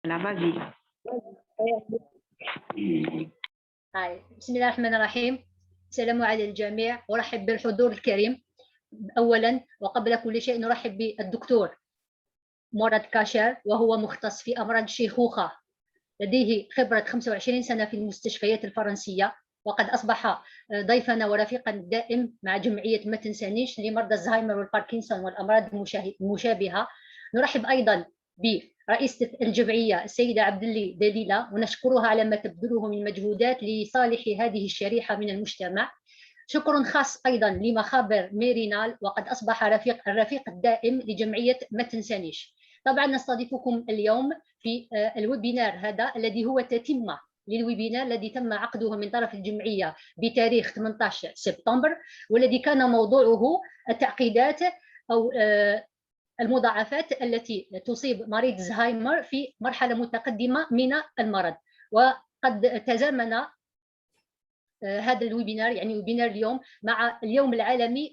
أنا فازي. بسم الله الرحمن الرحيم. السلام على الجميع، أرحب بالحضور الكريم. أولا وقبل كل شيء نرحب بالدكتور مراد كاشر، وهو مختص في أمراض الشيخوخة، لديه خبرة 25 سنة في المستشفيات الفرنسية، وقد أصبح ضيفنا ورفيقا دائم مع جمعية ما تنسانيش لمرضى الزهايمر والباركنسون والأمراض المشابهة. نرحب أيضا برئيسة الجمعية السيدة عبد الله دليلة، ونشكرها على ما تبذله من مجهودات لصالح هذه الشريحة من المجتمع. شكر خاص أيضا لمخابر ميرينال، وقد أصبح الرفيق الدائم لجمعية ما تنسانيش. طبعا نستضيفكم اليوم في الويبينار هذا الذي هو تتمة للويبينار الذي تم عقده من طرف الجمعية بتاريخ 18 سبتمبر، والذي كان موضوعه التعقيدات أو المضاعفات التي تصيب مريض الزهايمر في مرحلة متقدمة من المرض. وقد تزامن هذا الويبينار، يعني ويبينار اليوم، مع اليوم العالمي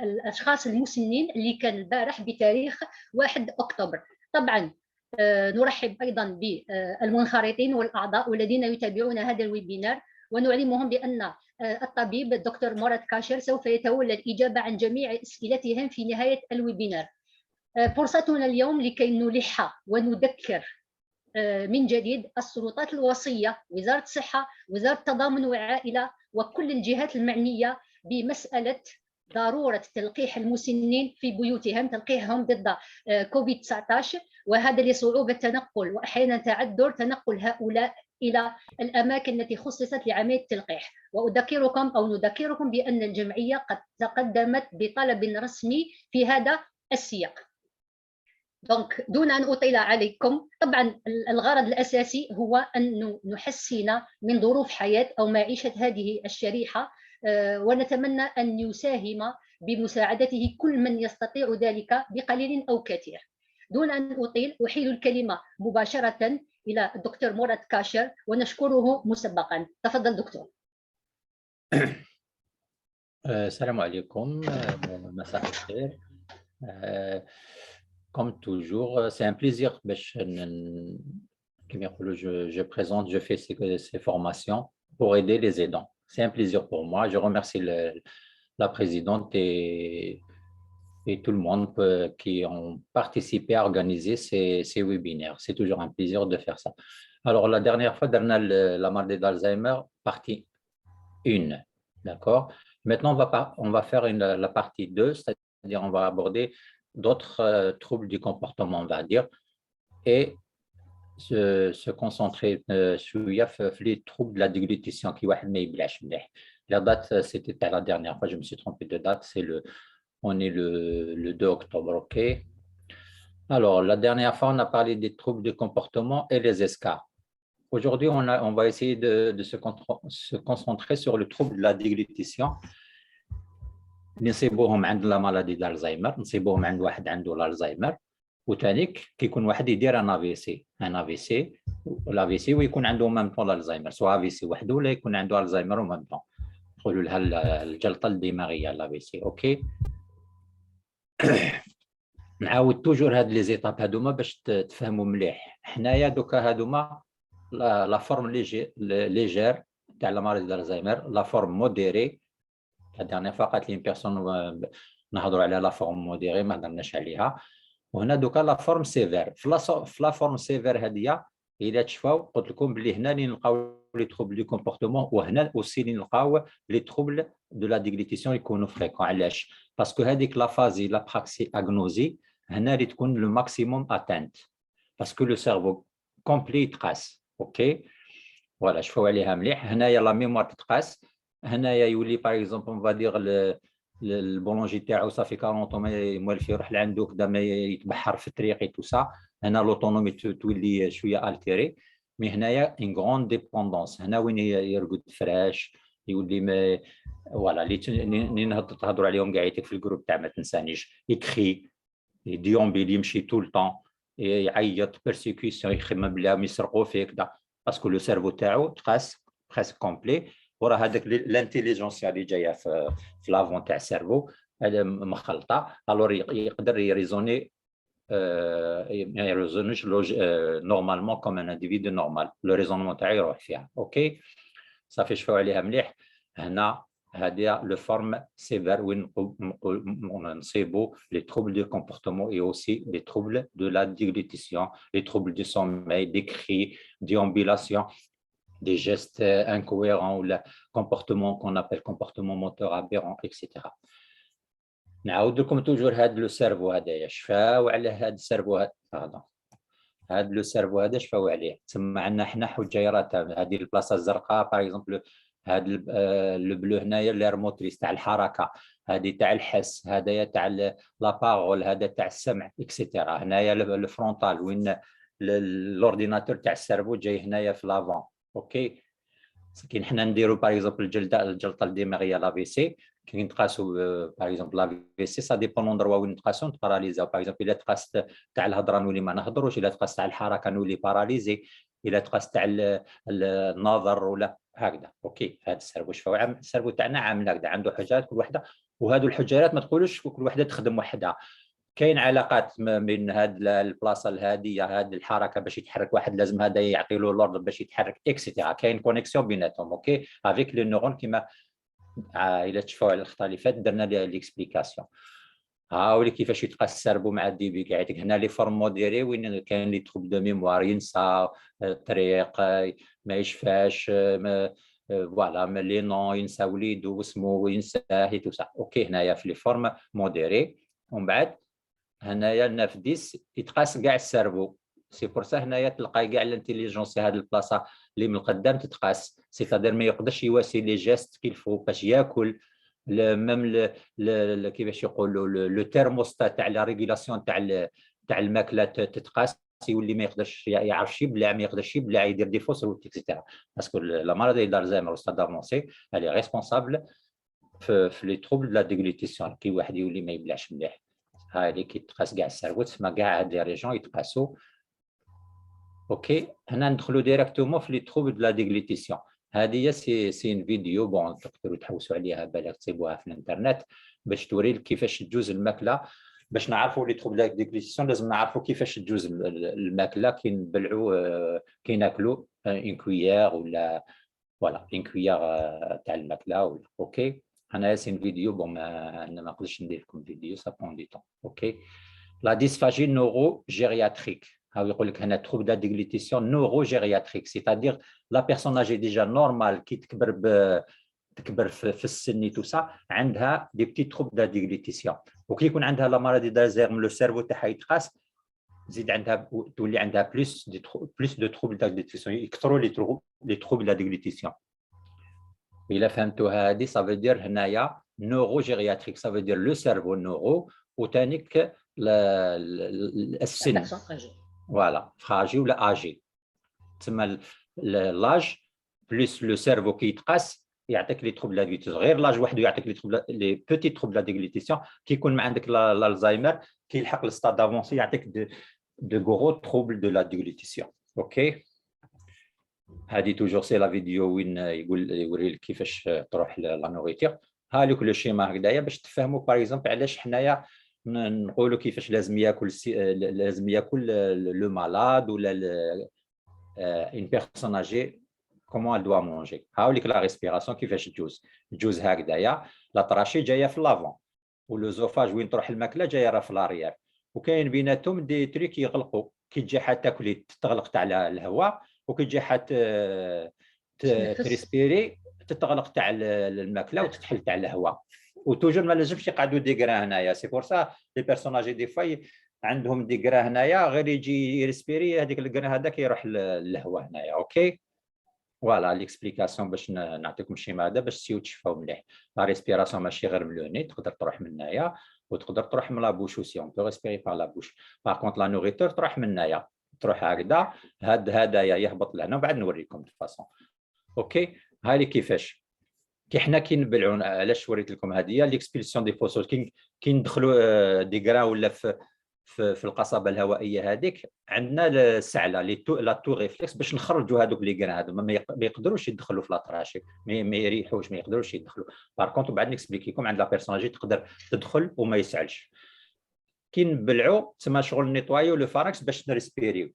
للأشخاص المسنين اللي كان البارح بتاريخ 1 أكتوبر. طبعا نرحب أيضا بالمنخرطين والأعضاء والذين يتابعون هذا الويبينار، ونعلمهم بأن الطبيب الدكتور مراد كاشر سوف يتولى الإجابة عن جميع أسئلتهم في نهاية الويبينار. فرصتنا اليوم لكي نلح ونذكر من جديد السلطات الوصية، وزارة الصحة، وزارة التضامن والعائلة، وكل الجهات المعنية بمسألة ضرورة تلقيح المسنين في بيوتهم، تلقيحهم ضد كوفيد 19، وهذا لصعوبة التنقل وأحيانا تعذر تنقل هؤلاء إلى الأماكن التي خصصت لعملية التلقيح. نذكركم بأن الجمعية قد تقدمت بطلب رسمي في هذا السياق. دونك دون أن أطيل عليكم، طبعا الغرض الأساسي هو أن نحسن من ظروف حياة أو معيشة هذه الشريحة، ونتمنى أن يساهم بمساعدته كل من يستطيع ذلك بقليل أو كثير. دون أن أطيل أحيل الكلمة مباشرة إلى الدكتور مراد كاشر، ونشكره مسبقا. تفضل دكتور. السلام عليكم، مساء الخير. Comme toujours, c'est un plaisir. Je présente, je fais ces formations pour aider les aidants. C'est un plaisir pour moi. Je remercie la présidente et tout le monde qui ont participé à organiser ces webinaires. C'est toujours un plaisir de faire ça. Alors, la dernière fois, on a la maladie d'Alzheimer, partie 1. D'accord? Maintenant, on va faire la partie 2, c'est-à-dire on va aborder d'autres troubles du comportement, on va dire, et se concentrer sur les troubles de la déglutition qui la date, c'était la dernière fois, je me suis trompé de date, on est le 2 octobre, ok? Alors, la dernière fois, on a parlé des troubles du comportement et les escarres. Aujourd'hui, on va essayer de se concentrer sur le trouble de la déglutition. نصيبوهم عند لا مالادي دالزهايمر، نصيبوهم عند واحد عنده الزهايمر، وثانيك كيكون واحد يدير ان افي سي ويكون عنده ميم طون الزهايمر، سواء افي سي وحده ولا يكون عنده الزهايمر وميم طون، نقولوا لها الجلطه الدماغيه الافي سي. اوكي، نعاود توجور هاد لي زيتاب هادوما باش تفهموا مليح. حنايا دوكا هادوما لا فورم ليجير تاع المرض ديال الزهايمر، لا فورم موديري. La dernière fois قالت لي بيرسون نهضروا على لا فورم موديري، ما هضرناش عليها. وهنا دوكا لا فورم سيفير. في لا فورم سيفير هذه الا تشفاو قلت لكم بلي هنا اللي نلقاو لي تروبل دو كومبورتمون، وهنا اوسي اللي نلقاو لي تروبل دو لا ديغليتيسيون يكونوا فريكون. علاش؟ باسكو هذيك لا فازي لا براكسي اغنوزي هنا اللي تكون لو ماكسيموم اتانت، باسكو لو سيرفو كومبلي يتقاس. اوكي فوالا، شوفوا عليها مليح. هنايا لا ميموار تتقاس، هنايا يولي باغ اكزومبل اون فادير البولونجي تاعو صافي 40 موالف يروح لعندو كدا ما يتبحر في الطريق تو سا، هنا لوطونومي تولي شويه التيري. مي هنايا ان غون ديبوندونس، هنا وين يرقد فراش يولي ما فوالا اللي تهضروا عليهم قاعدين في الجروب تاع ما تنسانيش، يكخي ديومبيل يمشي طول طون، يعيط بيرسيكيسيون، يخمم بلا يسرقوا فيه كدا، باسكو لو سيرفو تاعو تقاس بريسك كومبلي. وراه هذاك الانتيليجونس اللي جايه في لافون تاع السيرفو مخلطه، الور يقدر يريزوني ما يرزنش نورمالمون كوم ان انديفيدو نورمال، لو ريزونمون تاعي يروح فيها. اوكي صافي شفاو عليها مليح. هنا هذه لو فورم سيفير وين نصيبوا لي troubles du comportement et aussi les troubles de la déglutition, les troubles du sommeil, des cris, déambulation, des gestes incohérents ou le comportement qu'on appelle comportement moteur aberrant, etc. نعاود لكم توجور هذا لو سيرفو هذايا شفاو على هذا السيرفو هذا، هذا لو سيرفو هذا شفاو عليه. تسمى عندنا حنا حجيرات، هذه البلاصه الزرقاء باغ اكزومبل، هذا لو بلو هنايا لير موتريس تاع الحركه، هذه تاع الحس، هذايا تاع لا بارول، هذا تاع السمع اكسيتيرا. هنايا لو فرونتال وين الاورديناتور تاع السيرفو جاي هنايا في لافون. اوكي كاين حنا نديرو باغ اكزومبل الجلطه الدماغيه لا في سي، كي نتقاسو باغ اكزومبل لا في سي سا ديبون لوندروا وين نتقاسو نتباراليزاو. باغ اكزومبل الا تقاس تاع الهضره نولي ما نهضروش، الا تقاس تاع الحركه نولي باراليزي، الا تقاس تاع النظر ولا هكذا. اوكي هذا السيرفو شفاو السيرفو تاعنا عامل هكذا، عنده حجرات كل وحده، وهذو الحجرات ما تقولوش كل وحده تخدم وحدها. كاين علاقات بين هذه البلاصه الهاديه، هذه الحركه باش يتحرك واحد لازم هذا يعطي له لوردر باش يتحرك اكسيتيرا. كاين كونيكسيون بيناتهم. اوكي افيك لو نورون كيما الا تشوفوا على الخطا اللي فات درنا ليكسبليكاسيون. هاولي كيفاش يتقاس السربو مع الديبي كاع هنا لي فورم موديري وين كاين لي تروب دو ميموار، ينسى الطريق، ما يشفاش، فوالا لي نون ينسى وليدو واسمو ينساه تو سا. اوكي هنايا في لي فورم موديري. ومن بعد هنايا 9 10 يتقاس كاع السيرفو. سي بور سا هنايا تلقاي كاع الانتيليجونس هذه البلاصه اللي من القدام تتقاس، سيتادير ما يقدرش يواسي لي جيست كيلفو باش ياكل، ميم كيفاش يقولوا لو تيرموستا تاع لا ريغولاسيون تاع الماكله تتقاس، يولي ما يقدرش يعرفش يبلع، ما يقدرش يبلع، يدير دي فوس روت اكسيتيرا. باسكو لا مالادي دالزهايمر ستاد افونسي اللي ريسبونسابل في لي تروبل لا ديغلوتيسيون، كي واحد يولي ما يبلعش مليح. هاي اللي كيتقاس كاع السيرفو، تسمى كاع هاد لي ريجون يتقاسو. اوكي هنا ندخلوا ديريكتومون في لي تروبل دو لا ديغلوتيسيون. هذه سي ان فيديو بون تقدروا تحوسوا عليها بالك تصيبوها في الانترنت باش توري كيفاش تجوز الماكله. باش نعرفوا لي تروبل دو لا ديغلوتيسيون لازم نعرفوا كيفاش تجوز الماكله كي نبلعوا كي ناكلوا ان كويير ولا فوالا ان كويير تاع الماكله ولا. اوكي هنايا سي ان فيديو بون انا ما نقدرش ندير لكم فيديو سا بون دي طون. اوكي لا ديسفاجي نورو جيرياتريك، هاو يقول لك هنا تروب دا ديغلوتيسيون نورو جيرياتريك، سيتادير لا بيرسون اجي ديجا نورمال كي تكبر في السن تو سا عندها دي بتي تروب دا ديغلوتيسيون. وكي يكون عندها لا مالادي دالزهايمر لو سيرفو تاعها يتقاس، تزيد عندها تولي عندها بلوس دو تروبل دا ديغلوتيسيون، يكثروا لي تروبل دا ديغلوتيسيون. إلا فهمتوا هذه صافي دير هنايا نورو جيرياتريك، صافي دير لو سيرفو نورو وتانيك السن فوالا فراجي ولا اجي. تسمى لاج بلس لو سيرفو كي يتقاس يعطيك لي تروبل لا ديغلوتيسيون، غير لاج وحده يعطيك لي تروبل لي بوتي تروبل لا ديغلوتيسيون. كي يكون ما عندك الزهايمر كي يلحق الستاد دافونسي يعطيك دو غرو تروبل دو لا ديغلوتيسيون. اوكي هذه توجور سي لا فيديو وين يوري لك كيفاش تروح لا نوريتير. ها لك لو شيما هكذايا باش تفهموا باغ اكزومبل علاش حنايا نقولوا كيفاش لازم ياكل لو مالاد ولا اون بيرسون اجي كومون دوا مونجي. هاوليك لا ريسبيراسيون كيفاش تجوز هكذايا. لا طراشي جايه في لافون ولوزوفاج وين تروح الماكله جايه راه في لاريير، وكاين بيناتهم دي تريك يغلقوا. كي تجي حتى تاكلي تغلق تاع الهواء، وكي تجي حتى تريسبيري تتغلق تاع الماكله وتتحل تاع الهواء. وتوجور ما لازمش يقعدوا ديغرا هنايا. سي بور سا لي بيرسوناج دي فاي عندهم ديغرا هنايا، غير يجي يريسبيري هذيك الكرا هذاك يروح للهواء هنايا. اوكي فوالا ليكسبليكاسيون باش نعطيكم الشيما هذا باش تسيو تشفاو مليح. لا ريسبيراسيون ماشي غير من لو ني، تقدر تروح من هنايا وتقدر تروح من لا بوش اوسي، اون بو ريسبيري بار لا بوش. باغ كونط لا نوريتور تروح من هنايا، تروح هكذا هذايا يهبط لهنا وبعد نوريكم دو فاسون. اوكي هاي كيفاش كي حنا كي نبلعوا. علاش وريت لكم هذه ليكسبيلسيون دي فوسول كي ندخلوا دي غرا ولا في القصبه الهوائيه هذيك عندنا السعله لا تو ريفلكس باش نخرجوا هذوك لي غرا هذو ما يقدروش يدخلوا في لاطراشي، ما يريحوش، ما يقدروش يدخلوا. بار كونت بعد نكسبليكي لكم عند لا بيرسوناجي تقدر تدخل وما يسعلش. كي نبلعوا تما شغل نيطوايو لو فارنكس باش نريسبيريو،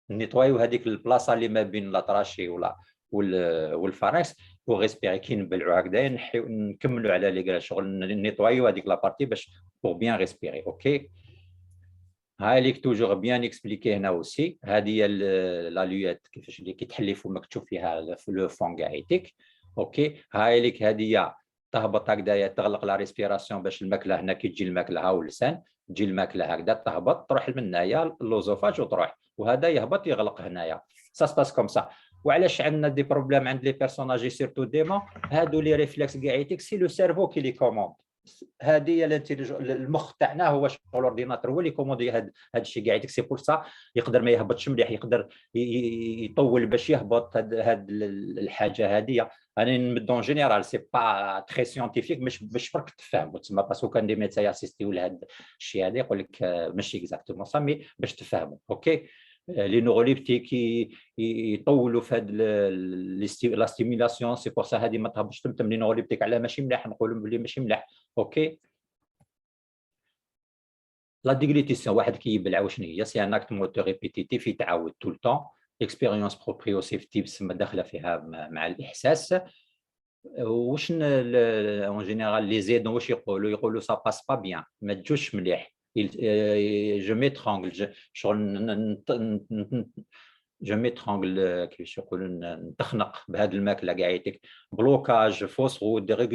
نيطوايو هذيك البلاصه اللي ما بين لاطراشي ولا والفارنكس بوغ ريسبيري. كي نبلعوا هكذا نكملوا على لي شغل نيطوايو هذيك لابارتي باش بوغ بيان ريسبيري. اوكي هاي ليك توجور بيان اكسبليكي هنا اوسي. هذه هي لا لويات كيفاش اللي كتحلي فمك تشوف فيها لو فون كاعيتك. اوكي هاي ليك هذه تهبط هكذايا تغلق لا ريسبيراسيون باش الماكله هنا كي تجي الماكله ها واللسان تجي الماكله هكذا تهبط تروح من هنايا اللوزوفاج وتروح، وهذا يهبط يغلق هنايا سا سباس كوم سا. وعلاش عندنا دي بروبليم عند لي بيرسوناج سيرتو ديما هادو لي ريفلكس كاعيتك سي لو سيرفو كي لي كوموند. هذه هي المخ تاعنا هو شغل الاورديناتور هو اللي كوموندي هذا الشيء قاعد سي بور سا يقدر ما يهبطش مليح، يقدر يطول باش يهبط هاد الحاجه هذه. انا نمدون جينيرال سي با تري سيانتيفيك باش برك تفهم تسمى باسكو كان دي ميدسا ياسيستيو لهذا الشيء هذا يقول لك ماشي اكزاكتومون سا مي باش تفهموا. اوكي لي نوروليبتيك يطولوا في هاد لا ستيميلاسيون سي بور سا هذه ما تهبطش تمتم لي نوروليبتيك على ماشي مليح نقولوا بلي ماشي مليح. اوكي لا ديغليتيسيون واحد كيبلع واش هي سي ان اكت موتور ريبيتيتيف يتعاود تو التون. اكسبيريونس بروبريوسيفتيف تسمى داخله فيها مع الاحساس. واش اون جينيرال لي زيدون واش يقولوا سا باس با بيان ما تجوش مليح. جو ميترونغل شغل جو ميترونغل كيفاش يقولوا نتخنق بهذه الماكله كاعيتك بلوكاج فوسرود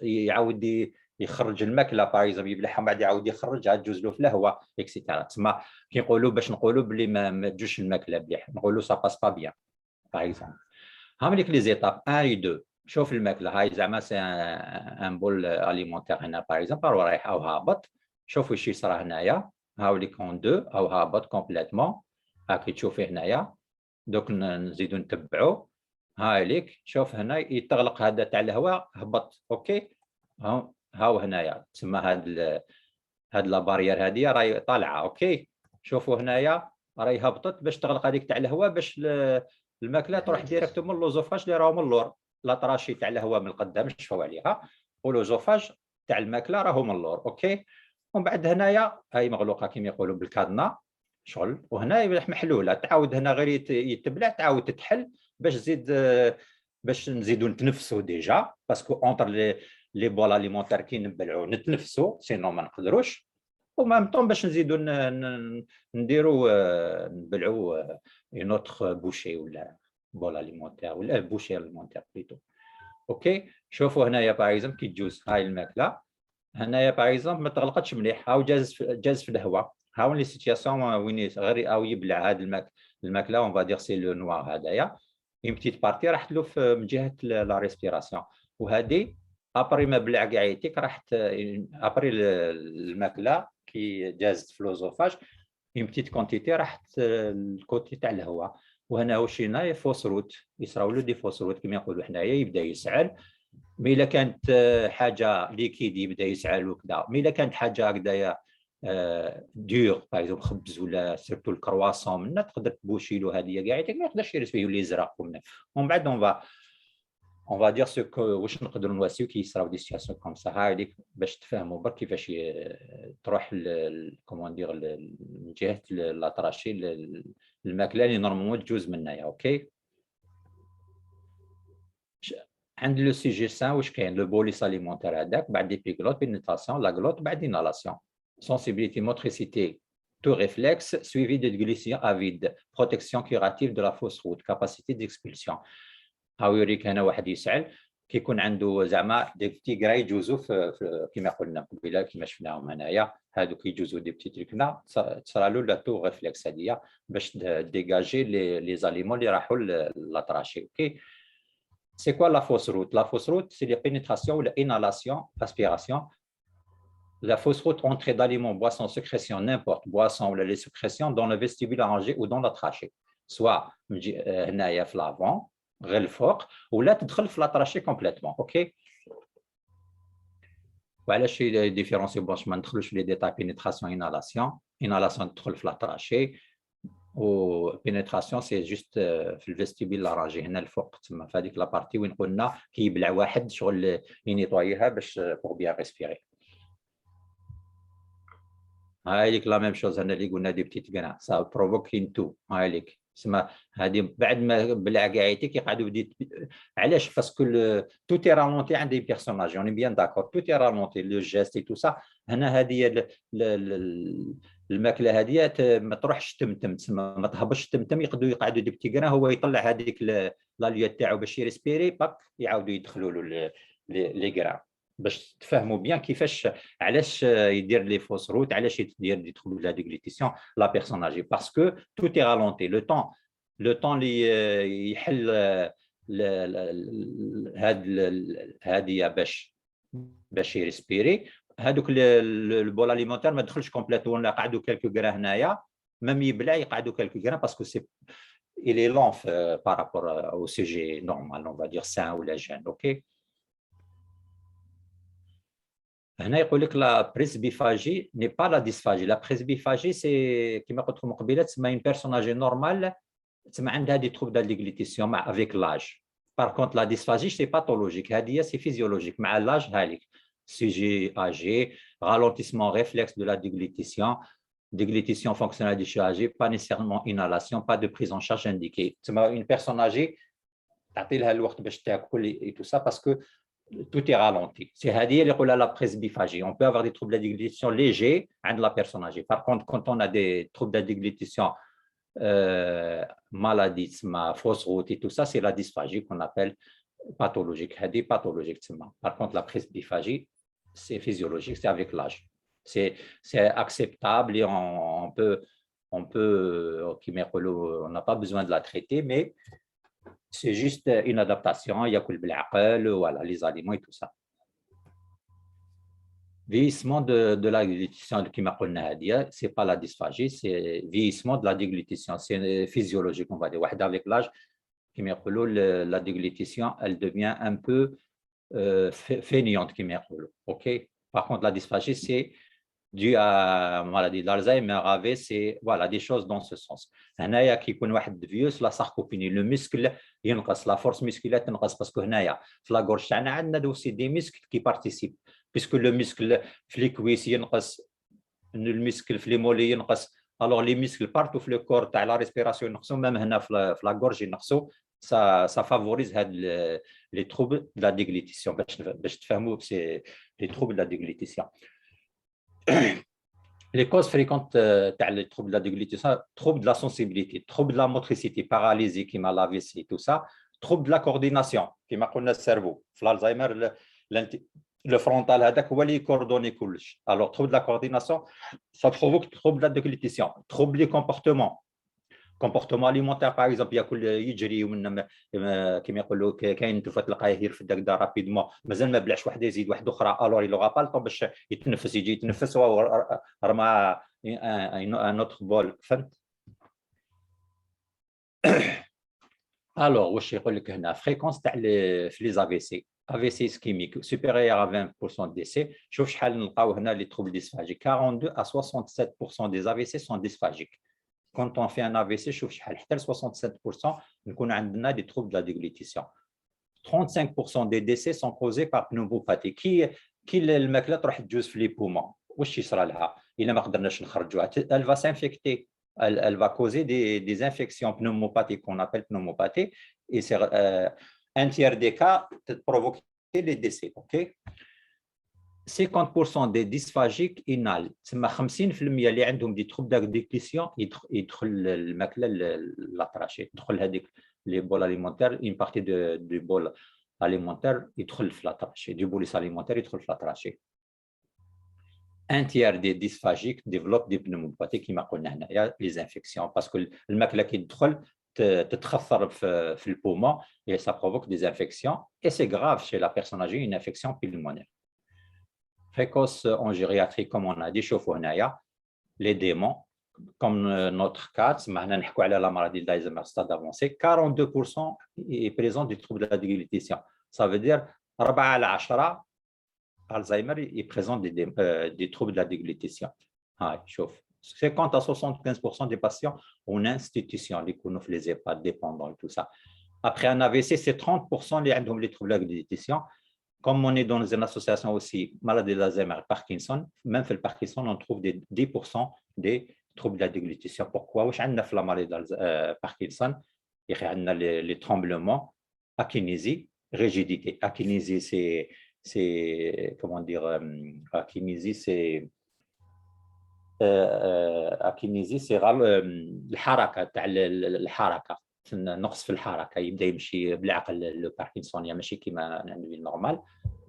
يعاود يخرج الماكله بايزم يبلعها من بعد يعاود يخرجها تجوز له في الهواء اكسيتيرا. تسمى كي نقولوا باش نقولوا بلي ما تجوش الماكله مليح نقولوا سا باس با بيان بايزم. هاهم ليك لي زيتاب 1 و 2. شوف الماكله هاي زعما سي ان بول اليمونتير هنا بايزم بار رايح او هابط. شوفوا ايش يصرى هنايا هاو لي كون 2 او هابط كومبليتمون هاكي تشوفي هنايا. دوك نزيدو نتبعو. هاي ليك شوف هنا يتغلق هذا تاع الهواء هبط. اوكي هاو هنايا تسمى هاد لا بارير هذه راهي طالعه. اوكي شوفوا هنايا راهي هبطت باش تغلق هذيك تاع الهواء باش الماكله تروح ديريكتومون لوزوفاج اللي راهو من اللور. لا طراشي تاع الهواء من القدام نشوفوا عليها ولوزوفاج تاع الماكله راهو من اللور. اوكي ومن بعد هنايا هاي مغلوقه كما يقولوا بالكادنا شغل، وهنا يبقى محلوله تعاود هنا غير يتبلع تعاود تتحل باش تزيد باش نزيدو نتنفسوا ديجا باسكو اونتر لي بول اليمونتير كي نبلعوا نتنفسوا سينو ما نقدروش. ومام طون باش نزيدو نديروا نبلعوا اون اوتر بوشي ولا بول اليمونتير ولا بوشي اليمونتير بليتو. اوكي شوفوا هنايا باغ كي تجوز هاي الماكله هنايا باغ ما تغلقتش مليح هاو جاز في الهواء. هاو لي سيتياسيون وين غير او يبلع هذا الماكله اون فادير سي لو نوار هذايا اون بتيت بارتي راحت له من جهه لا ريسبيراسيون. وهذه ابري ما بلع كاعيتك راحت ابري الماكله كي جازت في لوزوفاج اون بتيت كونتيتي راحت الكوتي تاع الهواء. وهنا واش هنا فوس روت يصراو له دي فوس روت كما يقولوا حنايا يبدا يسعل. مي الا كانت حاجه ليكيد يبدا يسعل وكذا. مي الا كانت حاجه هكذايا دور باغ خبز ولا سيرتو الكرواسون منا تقدر تبوشي له هذه كاع ما يقدرش يرسبي يولي يزرق ومن بعد اون فا دير سو واش نقدروا نواسيو كي يصراو دي سيتياسيون كوم سا. هاذيك باش تفهموا برك كيفاش تروح كومون دير من جهه لاطراشي الماكله اللي نورمالمون تجوز منها. اوكي عند لو سي جي سان واش كاين لو بوليس اليمونتير هذاك بعد ليبيغلوت بينيتراسيون لا غلوت بعد انالاسيون sensibilité, motricité, tout réflexe, suivi de glycine à vide, protection curative de la fausse route, capacité d'expulsion. هاو يوريك هنا واحد يسعل كيكون عنده زعما دي بتي كرا يجوزو في كما قلنا قبيله كما شفناهم هنايا هادو كيجوزو دي بتي تريكنا تصرالو لا تو ريفلكس هاديه باش ديغاجي لي زاليمون اللي راحوا لاطراشي. اوكي سي كوا لا فوس روت؟ لا فوس روت سي لي بينيتراسيون ولا انالاسيون اسبيراسيون. La fausse route entrée d'aliments, boissons, sécrétions, n'importe, boissons ou les sécrétions dans le vestibule arrangé ou dans la trachée. Soit هنايا في l'avant, غير الفوق, ولا تدخل في la trachée complètement. OK. وعلاش ديفيرونسي باش ما ندخلوش في لي ديتاي بينيتراسيون انالاسيون تدخل في la trachée و بينيتراسيون سي جوست في الفيستيبول ارانجي هنا الفوق تما في هذيك لا بارتي وين قلنا كيبلع واحد شغل ينيطوايها باش بور بيان ريسبيري. هاي لك لا ميم شوز هنا اللي قلنا دي بتيت كنا سا بروفوكين تو هاي لك تسمى هذه بعد ما بلع كاعيتك يقعدوا بديت علاش باسكو تو تي رالونتي عند دي بيرسوناج اوني بيان داكور تو تي رالونتي لو جيست اي تو سا هنا هذه الماكله هذه ما تروحش تمتم تسمى ما تهبطش تمتم يقعدوا دي بتيغرا هو يطلع هذيك لاليو تاعو باش يريسبيري باك يعاودوا يدخلوا له لي غرام باش تفهموا بيان كيفاش علاش يدير لي فوس روت علاش يدير دي تروبل لا ديغليتيسيون لا بيرسون اجي باسكو تو تي رالونتي لو طون اللي يحل هذه باش يريسبيري هذوك البول اليمونتير ما دخلش كومبليتون قعدوا كالكو غرا هنايا ميم يبلع يقعدوا كالكو غرا باسكو سي il est lent par rapport au sujet normal on va dire sain ou la jeune ok. هنا يقول لك لا بريسبيفاجي ني با لا ديسفاجي لا بريسبيفاجي سي كيما قلت لكم قبيله تسمى اون بيرسوناجي نورمال تسمى عندها دي تروب دال ديغليتيسيون مع افيك لاج بار كونت لا ديسفاجي سي باثولوجيك هذه سي فيزيولوجيك مع لاج هاليك سوجي اجي رالونتيسمون ريفلكس دو لا déglutition fonctionnelle du chirurgie âgé, pas nécessairement inhalation, pas de prise en charge indiquée. Une personne âgée, تعطي لها الوقت باش تاكل et tout ça parce que tout est ralenti. C'est هذه اللي يقولها la presbyphagie. On peut avoir des troubles de la déglutition légers عند la personne âgée. Par contre, quand on a des troubles de la déglutition maladie, fausse route et tout ça, c'est la dysphagie qu'on appelle pathologique. هذه pathologique تسمى. Par contre, la presbyphagie, c'est physiologique, c'est avec l'âge. C'est acceptable et on n'a pas besoin de la traiter, mais c'est juste une adaptation. Il y a voilà, les aliments et tout ça. Vieillissement de la déglutition, ce n'est pas la dysphagie, c'est vieillissement de la déglutition. C'est physiologique, on va dire. Avec l'âge, la déglutition, elle devient un peu fainéante. Okay? Par contre, la dysphagie, c'est dû à maladie d'Alzheimer, AVC, voilà, des choses dans ce sens. هنايا كيكون واحد فيوس لا ساركوبيني لو مسكل ينقص لا فورس مسكولات تنقص باسكو هنايا في لاكورج تاعنا عندنا دوسي دي مسكل كي بارتيسيب باسكو لو مسكل في لي كويس ينقص المسكل في لي مولي ينقص الوغ لي مسكل بارتو في لو كور تاع لا ريسبيراسيون ينقصوا ميم هنا في لاكورج ينقصوا ça favorise les troubles de la déglutition باش تفهموا c'est les troubles de la déglutition. Les causes fréquentes des troubles de la déglutition, troubles de la sensibilité, troubles de la motricité, paralysie qui m'a lavé, tout ça, troubles de la coordination qui m'a connu le cerveau. L'Alzheimer, le frontal, il coordonne tout. Alors, troubles de la coordination, ça provoque troubles de la déglutition, troubles du comportement alimentaire par exemple ياكل يجري ومن كما يقولوا كاين تلقاه تلقاه يرفد داك رابيدمون مازال ما بلعش واحده يزيد واحده اخرى الوغ يلوغا با الطون باش يتنفس يجي يتنفس رمى ان اوتر بول فهمت. الوغ واش يقول لك هنا فريكونس تاع في لي افي سي اسكيميك سوبيريور à 20% ديسي شوف شحال نلقاو هنا لي تروبل ديسفاجيك 42 à 67% des AVC sont dysphagiques. Quand on fait un AVC, شوف شحال حتى 67% نكون عندنا des troubles de la déglutition. 35% des décès sont causés par pneumopathie. كي الماكله تروح تجوز في لي بومون واش يصرى لها الا ما قدرناش نخرجوها elle va s'infecter elle va causer des infections pneumopathiques qu'on appelle pneumopathie et c'est un tiers des cas provoquer les décès. OK. 50% des dysphagiques inhalent. تسمى 50% اللي عندهم دي تروب داك ديكليسيون يدخل الماكله لاطراشي يدخل هذيك لي بول اليمونتير اون بارتي دو بول اليمونتير يدخل في لاطراشي دو بوليس اليمونتير يدخل في لاطراشي. ان تيير دي ديسفاجيك ديفلوب دي بنوموباتي كيما قلنا هنايا لي زانفيكسيون باسكو الماكله كي تدخل تتخثر في البومون et ça provoque des infections et c'est grave chez la personne âgée une infection pulmonaire. Précoce en gériatrie, comme on a dit, les démons, comme notre cas, la maladie d'Alzheimer stade avancé, 42% est présent du trouble de la déglutition. Ça veut dire 4 على 10 Alzheimer est présent des troubles de la déglutition. 50 à 75% des patients en institution, les EHPAD dépendants et tout ça. Après un AVC, c'est 30% les troubles de la déglutition. Comme on est dans une association aussi maladie d'Alzheimer et Parkinson, même في Parkinson, on trouve des 10% des troubles de la déglutition. Pourquoi? واش عندنا في la maladie Parkinson يا اخي عندنا les tremblements, akinésie, rigidité. Akinésie c'est comment dire akinésie c'est الحركه تاع الحركه نقص في الحركه يبدا يمشي بالعقل الباركنسونيا ماشي كيما نورمال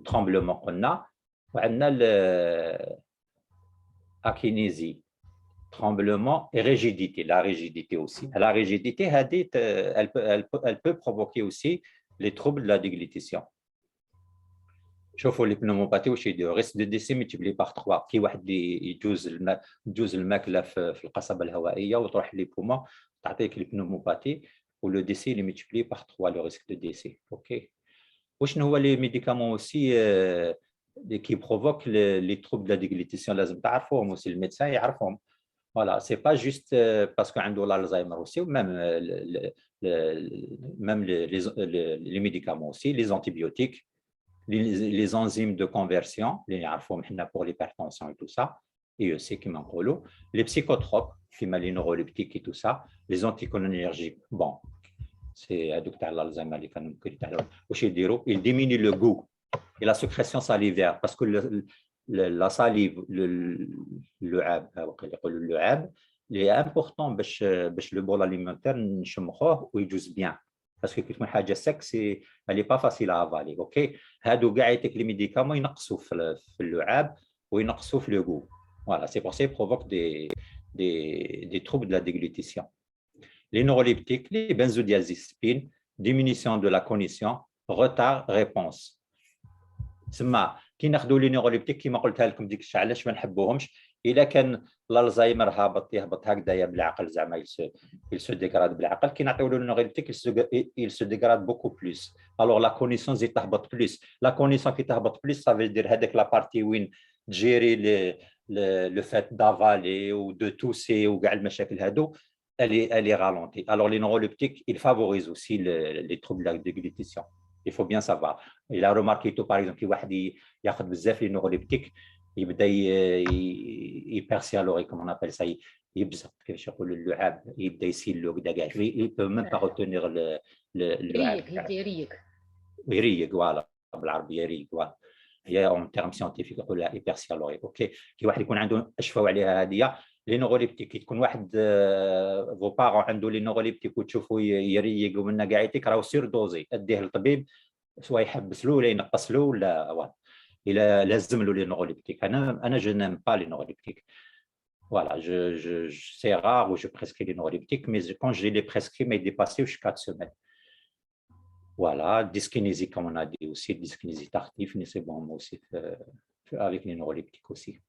ترومبلومون قلنا وعندنا اكينيزي tremblement et rigidité. La rigidité aussi. La rigidité, elle peut provoquer aussi les troubles de la déglutition. شوفوا لي بنوموباتي واش يديروا ريسك دو ديسي ملتيبلي باغ 3 كي واحد يجوز الماكله في القصبه الهوائيه وتروح لي بوما تعطيك البنوموباتي ولو ديسي لي ملتيبلي باغ 3 لو ريسك دو ديسي اوكي وشنو هو لي ميديكامون اوسي كي بروفوك لي تروبل لا ديغليتيسيون لازم تعرفوهم اوسي الميدسان يعرفهم فوالا سي با جوست باسكو عنده الزهايمر اوسي ميم لي ميديكامون اوسي لي زانتيبيوتيك les enzymes de conversion, pour l'hypertension et tout ça, et aussi qui m'encolent, les psychotropes, les neuroleptiques et tout ça, les anticholinergiques. Bon, c'est un docteur l'Alzheimer, il diminue le goût et la sécrétion salivaire parce que la salive, le hab, il est important pour le bol alimentaire, ou il joue bien. Parce que كيكون حاجه سك سي اللي با فاسيل افالي اوكي هادو كاع يعطيك لي ميديكامون ينقصوا في اللعاب وينقصوا في لو غو فوالا سي بور سي بروفوك دي troubles de la déglutition les neuroleptiques les benzodiazépines diminution de la cognition retard réponse تسمى كي ناخذوا لي نيوروليبتيك كيما قلتها لكم ديك الساعه علاش ما نحبوهمش الا كان الزهايمر هابط يهبط هكذايا بالعقل زعما يل ديغراد بالعقل كي نعطيو له نيوروليبتيك يل سو ديغراد بوكو بلوس الوغ لا كونيسونس تهبط بلوس لا كونيسون كي تهبط بلوس صافي دير هذاك لا بارتي وين تجيري لو فات دافالي و دو توسي وكاع المشاكل هادو elle est ralentie. Alors, les neuroleptiques, ils favorisent aussi les troubles de la déglutition. Il faut bien savoir. Il a remarqué tout, par exemple, qu'il y a des neuroleptiques, il hypersialoré, comme on appelle ça, il ne peut même pas retenir le يريق voilà بالعربية يريق voilà هي en termes scientifiques يقولها hypersialoré اوكي كي واحد يكون عنده اشفاو عليها هذه لي نوروليبتيك تكون واحد فو بارون عنده لي نوروليبتيك وتشوفوا يريق ومنا كاع يعطيك راهو سير دوزي اديه للطبيب سواء يحبس له ولا ينقص له ولا فوالا الى لازم له لي نوروليبتيك انا جو نيم با لي نوروليبتيك voilà c'est rare où je prescris les neuroleptiques mais quand je les prescris mais dépassé jusqu'à 4 semaines voilà dyskinésie comme on a dit aussi dyskinésie tardive mais c'est bon aussi avec les neuroleptiques aussi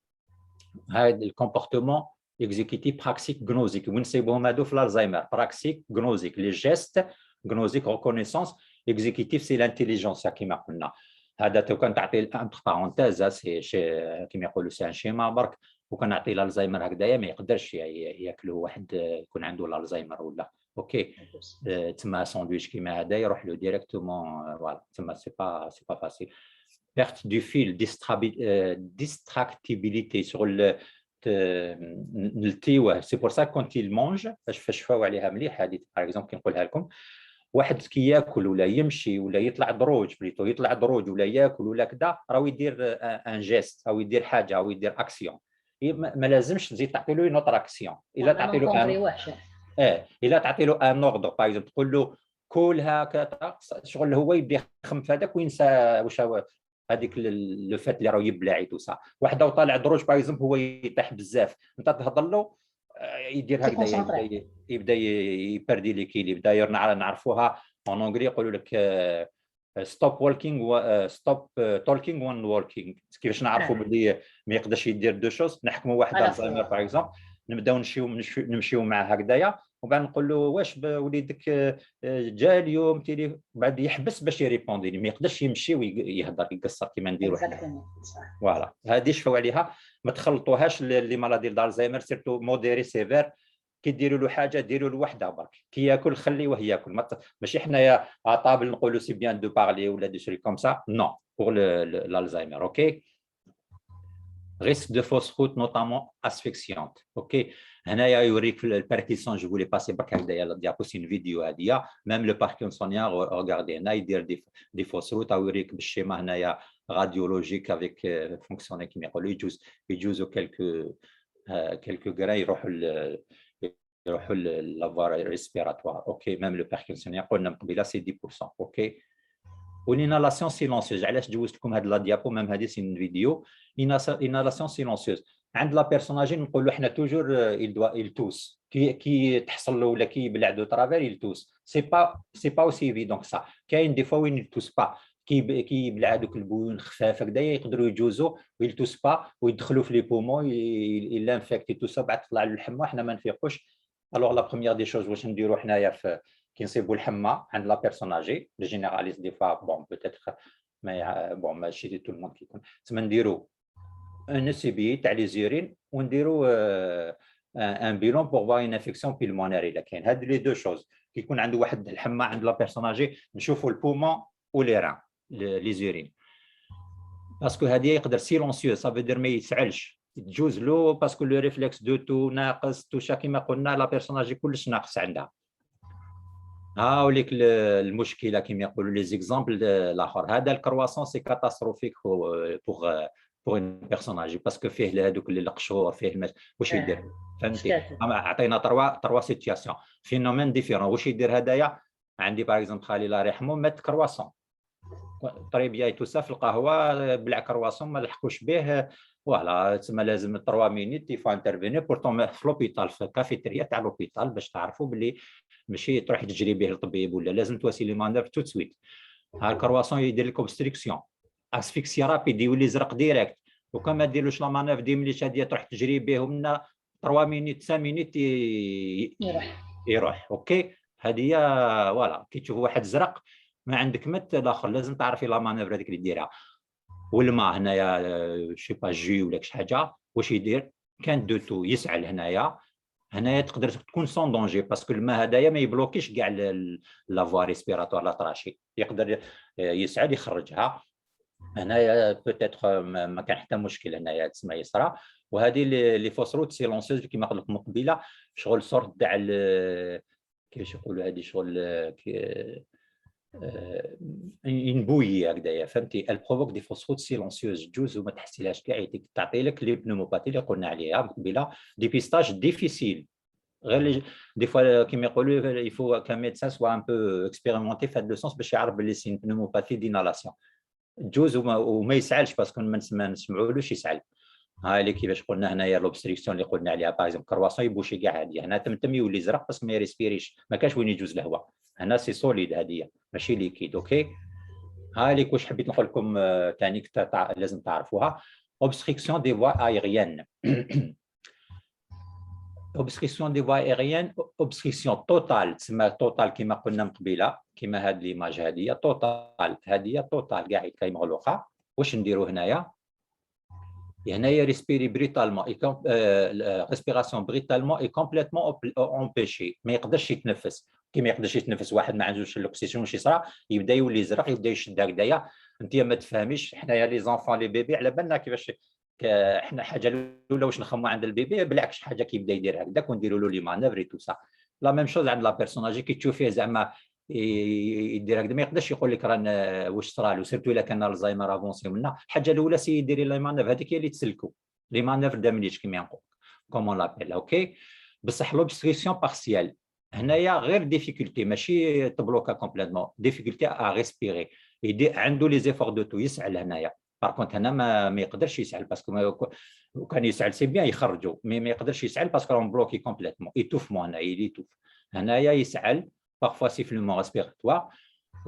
le comportement exécutif praxique gnosique ونسيبهم هادو في الزهايمر praxique gnosique les gestes gnosique reconnaissance exécutif c'est l'intelligence كما قلنا هذا تو كان تعطي انتر بارونتيز سي كما يقولوا سي ان شيما برك وكنعطي الزهايمر هكذايا ما يقدرش ياكله واحد يكون عنده الزهايمر ولا اوكي تما ساندويتش كيما هذا يروح له ديريكتومون فوالا تما سي با فاسيل perte du fil distractibilité sur التيوه سي بور سا كونت il mange فاش شفاو عليها مليح هذه باغ اكزومبل كنقولها لكم واحد كي ياكل ولا يمشي ولا يطلع دروج بليتو يطلع دروج ولا ياكل ولا كذا راه يدير ان جيست او يدير حاجه او يدير اكسيون ما لازمش تزيد تعطي له نوتر اكسيون الا تعطي له الا تعطي له ان اوردر باغ اكزومبل تقول له كل هكذا شغل هو يبدا يخمم في هذاك وينسى واش هو هذيك لو فات اللي راه يبلع تو سا واحد طالع دروج باغ اكزومبل هو يطيح بزاف انت تهضر له يدير هكذا يبدا يبردي ليكيلي يبدا نعرفوها اون انجلي يقولوا لك ستوب والكينغ ستوب تولكينغ وان والكينغ كيفاش نعرفوا باللي ما يقدرش يدير دو شوز نحكموا واحد الزهايمر باغ اكزومبل نبداو نمشيو معاه هكذايا وبعد نقول له واش وليدك جا اليوم تيلي بعد يحبس باش يريبوندي ما يقدرش يمشي ويهضر يقصر كيما نديروا حنا فوالا هذه شفاو عليها ما تخلطوهاش لي مالادي الزهايمر سيرتو موديري سيفير كي ديروا له حاجه ديروا له وحده برك كي ياكل خليه وهي ياكل ماشي حنايا طابل نقولوا سي بيان دو بارلي ولا دي شري كوم سا نو pour l'Alzheimer. OK. Risque de fausse route, notamment asphyxiante. OK. هنايا يوريك الباركنسون. جو فولي باسي برك هكذايا الديابوسين فيديو هذه. ميم لو باركنسونيان ريغاردي هنا يدير دي فوس روت. يوريك بالشيما هنايا راديولوجيك افيك فونكسيوني كيما يقولوا يجوزوا كيلكو غران يروحوا لافوار ريسبيراتوار. اوكي. ميم لو باركنسونيان قلنا من قبيله سي 10%. اوكي. والانالاسيون سيلونسيوز. علاش جوزت لكم هاد لا ديابو؟ ميم هذه سي فيديو. انالاسيون سيلونسيوز عند لا بيرسوناجي نقولوا حنا توجور il توس كي تحصل له ولا كي يبلع دو ترافير يلتوس. سي با اوسي ايفيدون سا. كاين دي فوا وين يلتوس با كي يبلع هذوك البويون خفاف هكذايا يقدروا يجوزوا ويلتوس با ويدخلوا في لي بومون الا انفيكتي تو سا بعد تطلع له الحمى حنا ما نفيقوش. الوغ لا بروميير دي شوز واش نديروا حنايا كي نصيبوا الحمى عند لا بيرسوناجي لي جينيراليست دي فوا بون بوتيتر ما بون ماشي تو الموند كيكون تما نديروا ان اسيبي تاع لي زيرين ونديروا ان بيلون بور فوا ان انفيكسيون بيلمونير. الا كاين هاد لي دو شوز كي يكون عنده واحد الحمى عند لا بيرسوناجي نشوفوا البومون ولي ران لي زيرين باسكو هذه يقدر سيلونسيو سا فيدير ما يسعلش تجوز له باسكو لو ريفلكس دو تو ناقص توشا كيما قلنا لا بيرسوناجي كلش ناقص عندها. هاوليك المشكله كيما يقولوا لي زيكزامبل الاخر. هذا الكرواسون سي كاتاستروفيك بوغ ان بيرسوناج باسكو فيه هذوك القشور فيه واش يدير فهمتي. عطينا تروا سيتياسيون فينومين ديفيرون. واش يدير هدايا؟ عندي باغ اكزومبل خالي الله يرحمه مات كرواسون طري بيا تو في القهوه بلع كرواسون ما لحقوش به فوالا تسمى لازم 3 مينيت يفو انترفيني بورتون في لوبيتال في الكافيتيريا تاع لوبيتال باش تعرفوا باللي ماشي تروح تجري به الطبيب ولا لازم تواسي لي مانوف تو سويت. ها الكرواسون يدير لك اوبستريكسيون اسفيكسيا رابيد يولي زرق ديريكت وكان ما ديروش لا مانوف دي مليش هاديه تروح تجري به ومن 3 مينيت 5 مينيت يروح. اوكي. هذه هي فوالا كي تشوف واحد زرق ما عندك مت الاخر لازم تعرفي لا مانوفر هذيك اللي ديرها. والماء هنايا شي با جي ولا شي حاجه واش يدير؟ كان دو تو يسعل هنايا تقدر تكون سون دونجي باسكو الماء هذايا ما يبلوكيش كاع لافوا ريسبيراتوار لا طراشي يقدر يسعل يخرجها. هنايا بوتيتر ما كان حتى مشكل هنايا تسمى يصرى. وهذه لي فوس روت سيلونسيوز كيما قلت لكم قبيله شغل سورت تاع كيفاش يقولوا هذه شغل بويي هكذايا فهمتي. البروفوك دي فوس روت سيلونسيوز جوز وما تحسيلهاش كاع تعطي لك لي بنوموباتي اللي قلنا عليها قبيله ديبيستاج ديفيسيل غير دي فوا كيما يقولوا يفو كان ميدسان سوا ان بو اكسبيريمونتي في هذا لو سونس باش يعرف بلي سي بنوموباتي دينالاسيون جوز وما يسعلش باسكو ما نسمعولوش يسعل. ها اللي كيفاش قلنا هنايا لوبستريكسيون اللي قلنا عليها باغ اكزومبل كرواسون يبوشي كاع هذه هنا تم يولي زرق باسكو ما يريسبيريش ما كاش وين يجوز الهواء. هنا سي سوليد هذه ماشي ليكيد. اوكي. ها اللي واش حبيت نقول لكم ثاني لازم تعرفوها. اوبستريكسيون دي فوا ايريان اوبستريكسيون دي فوا ايريان اوبستريكسيون توتال تسمى توتال كيما قلنا من قبيله كيما هذه ليماج هذه توتال هذه توتال كاع كاي مغلوقه. واش نديروا هنايا؟ هنايا ريسبيري بريتالمون ريسبيراسيون بريتالمون اي كومبليتمون امبيشي ما يقدرش يتنفس. كي ما يقدرش يتنفس واحد ما عندوش الاكسجين واش يصرى؟ يبدا يولي يزرق يبدا يشد هكذايا. انت ما تفهميش حنايا لي زونفون لي بيبي على بالنا كيفاش احنا حاجه الاولى واش نخمو عند البيبي بالعكس حاجه كيبدا يدير هكذاك ونديروا له لي مانوفر تو سا. لا ميم شوز عند لا بيرسوناجي كي تشوفيه زعما يدير هكذا ما يقدرش يقول لك رانا واش صرا له سيرتو الا كان الزهايمر افونسي منا. الحاجه الاولى سي ديري لي مانوفر هذيك هي اللي تسلكوا لي مانوفر دامنيش كيما نقول كومون لابيل. اوكي. بصح لوبستريكسيون بارسيال هنايا غير ديفيكولتي ماشي تبلوكا كومبليتمون ديفيكولتي ا ريسبيري عنده لي زيفور دو تو يسعل هنايا. بار كونت هنا ما يقدرش يسعل باسكو كان يسعل سي بيان يخرجوا مي ما يقدرش يسعل باسكو راهم بلوكي كومبليتمون يتوف هنا يتوف هنايا يسعل parfois sifflement respiratoire.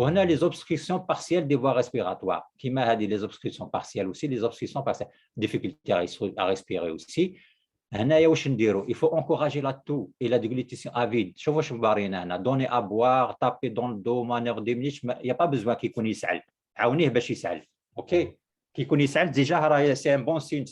On a les obstructions partielles des voies respiratoires. Qui m'a dit les obstructions partielles aussi, les obstructions partielles, difficulté à respirer aussi. Il faut encourager la toux et la déglutition à vide. Donner à boire, taper dans le dos, manœuvre des minutes. Il n'y a pas besoin qu'il connaisse ça. عاونيه باش يسعل. OK. كي يكون يسعل déjà c'est un bon signe.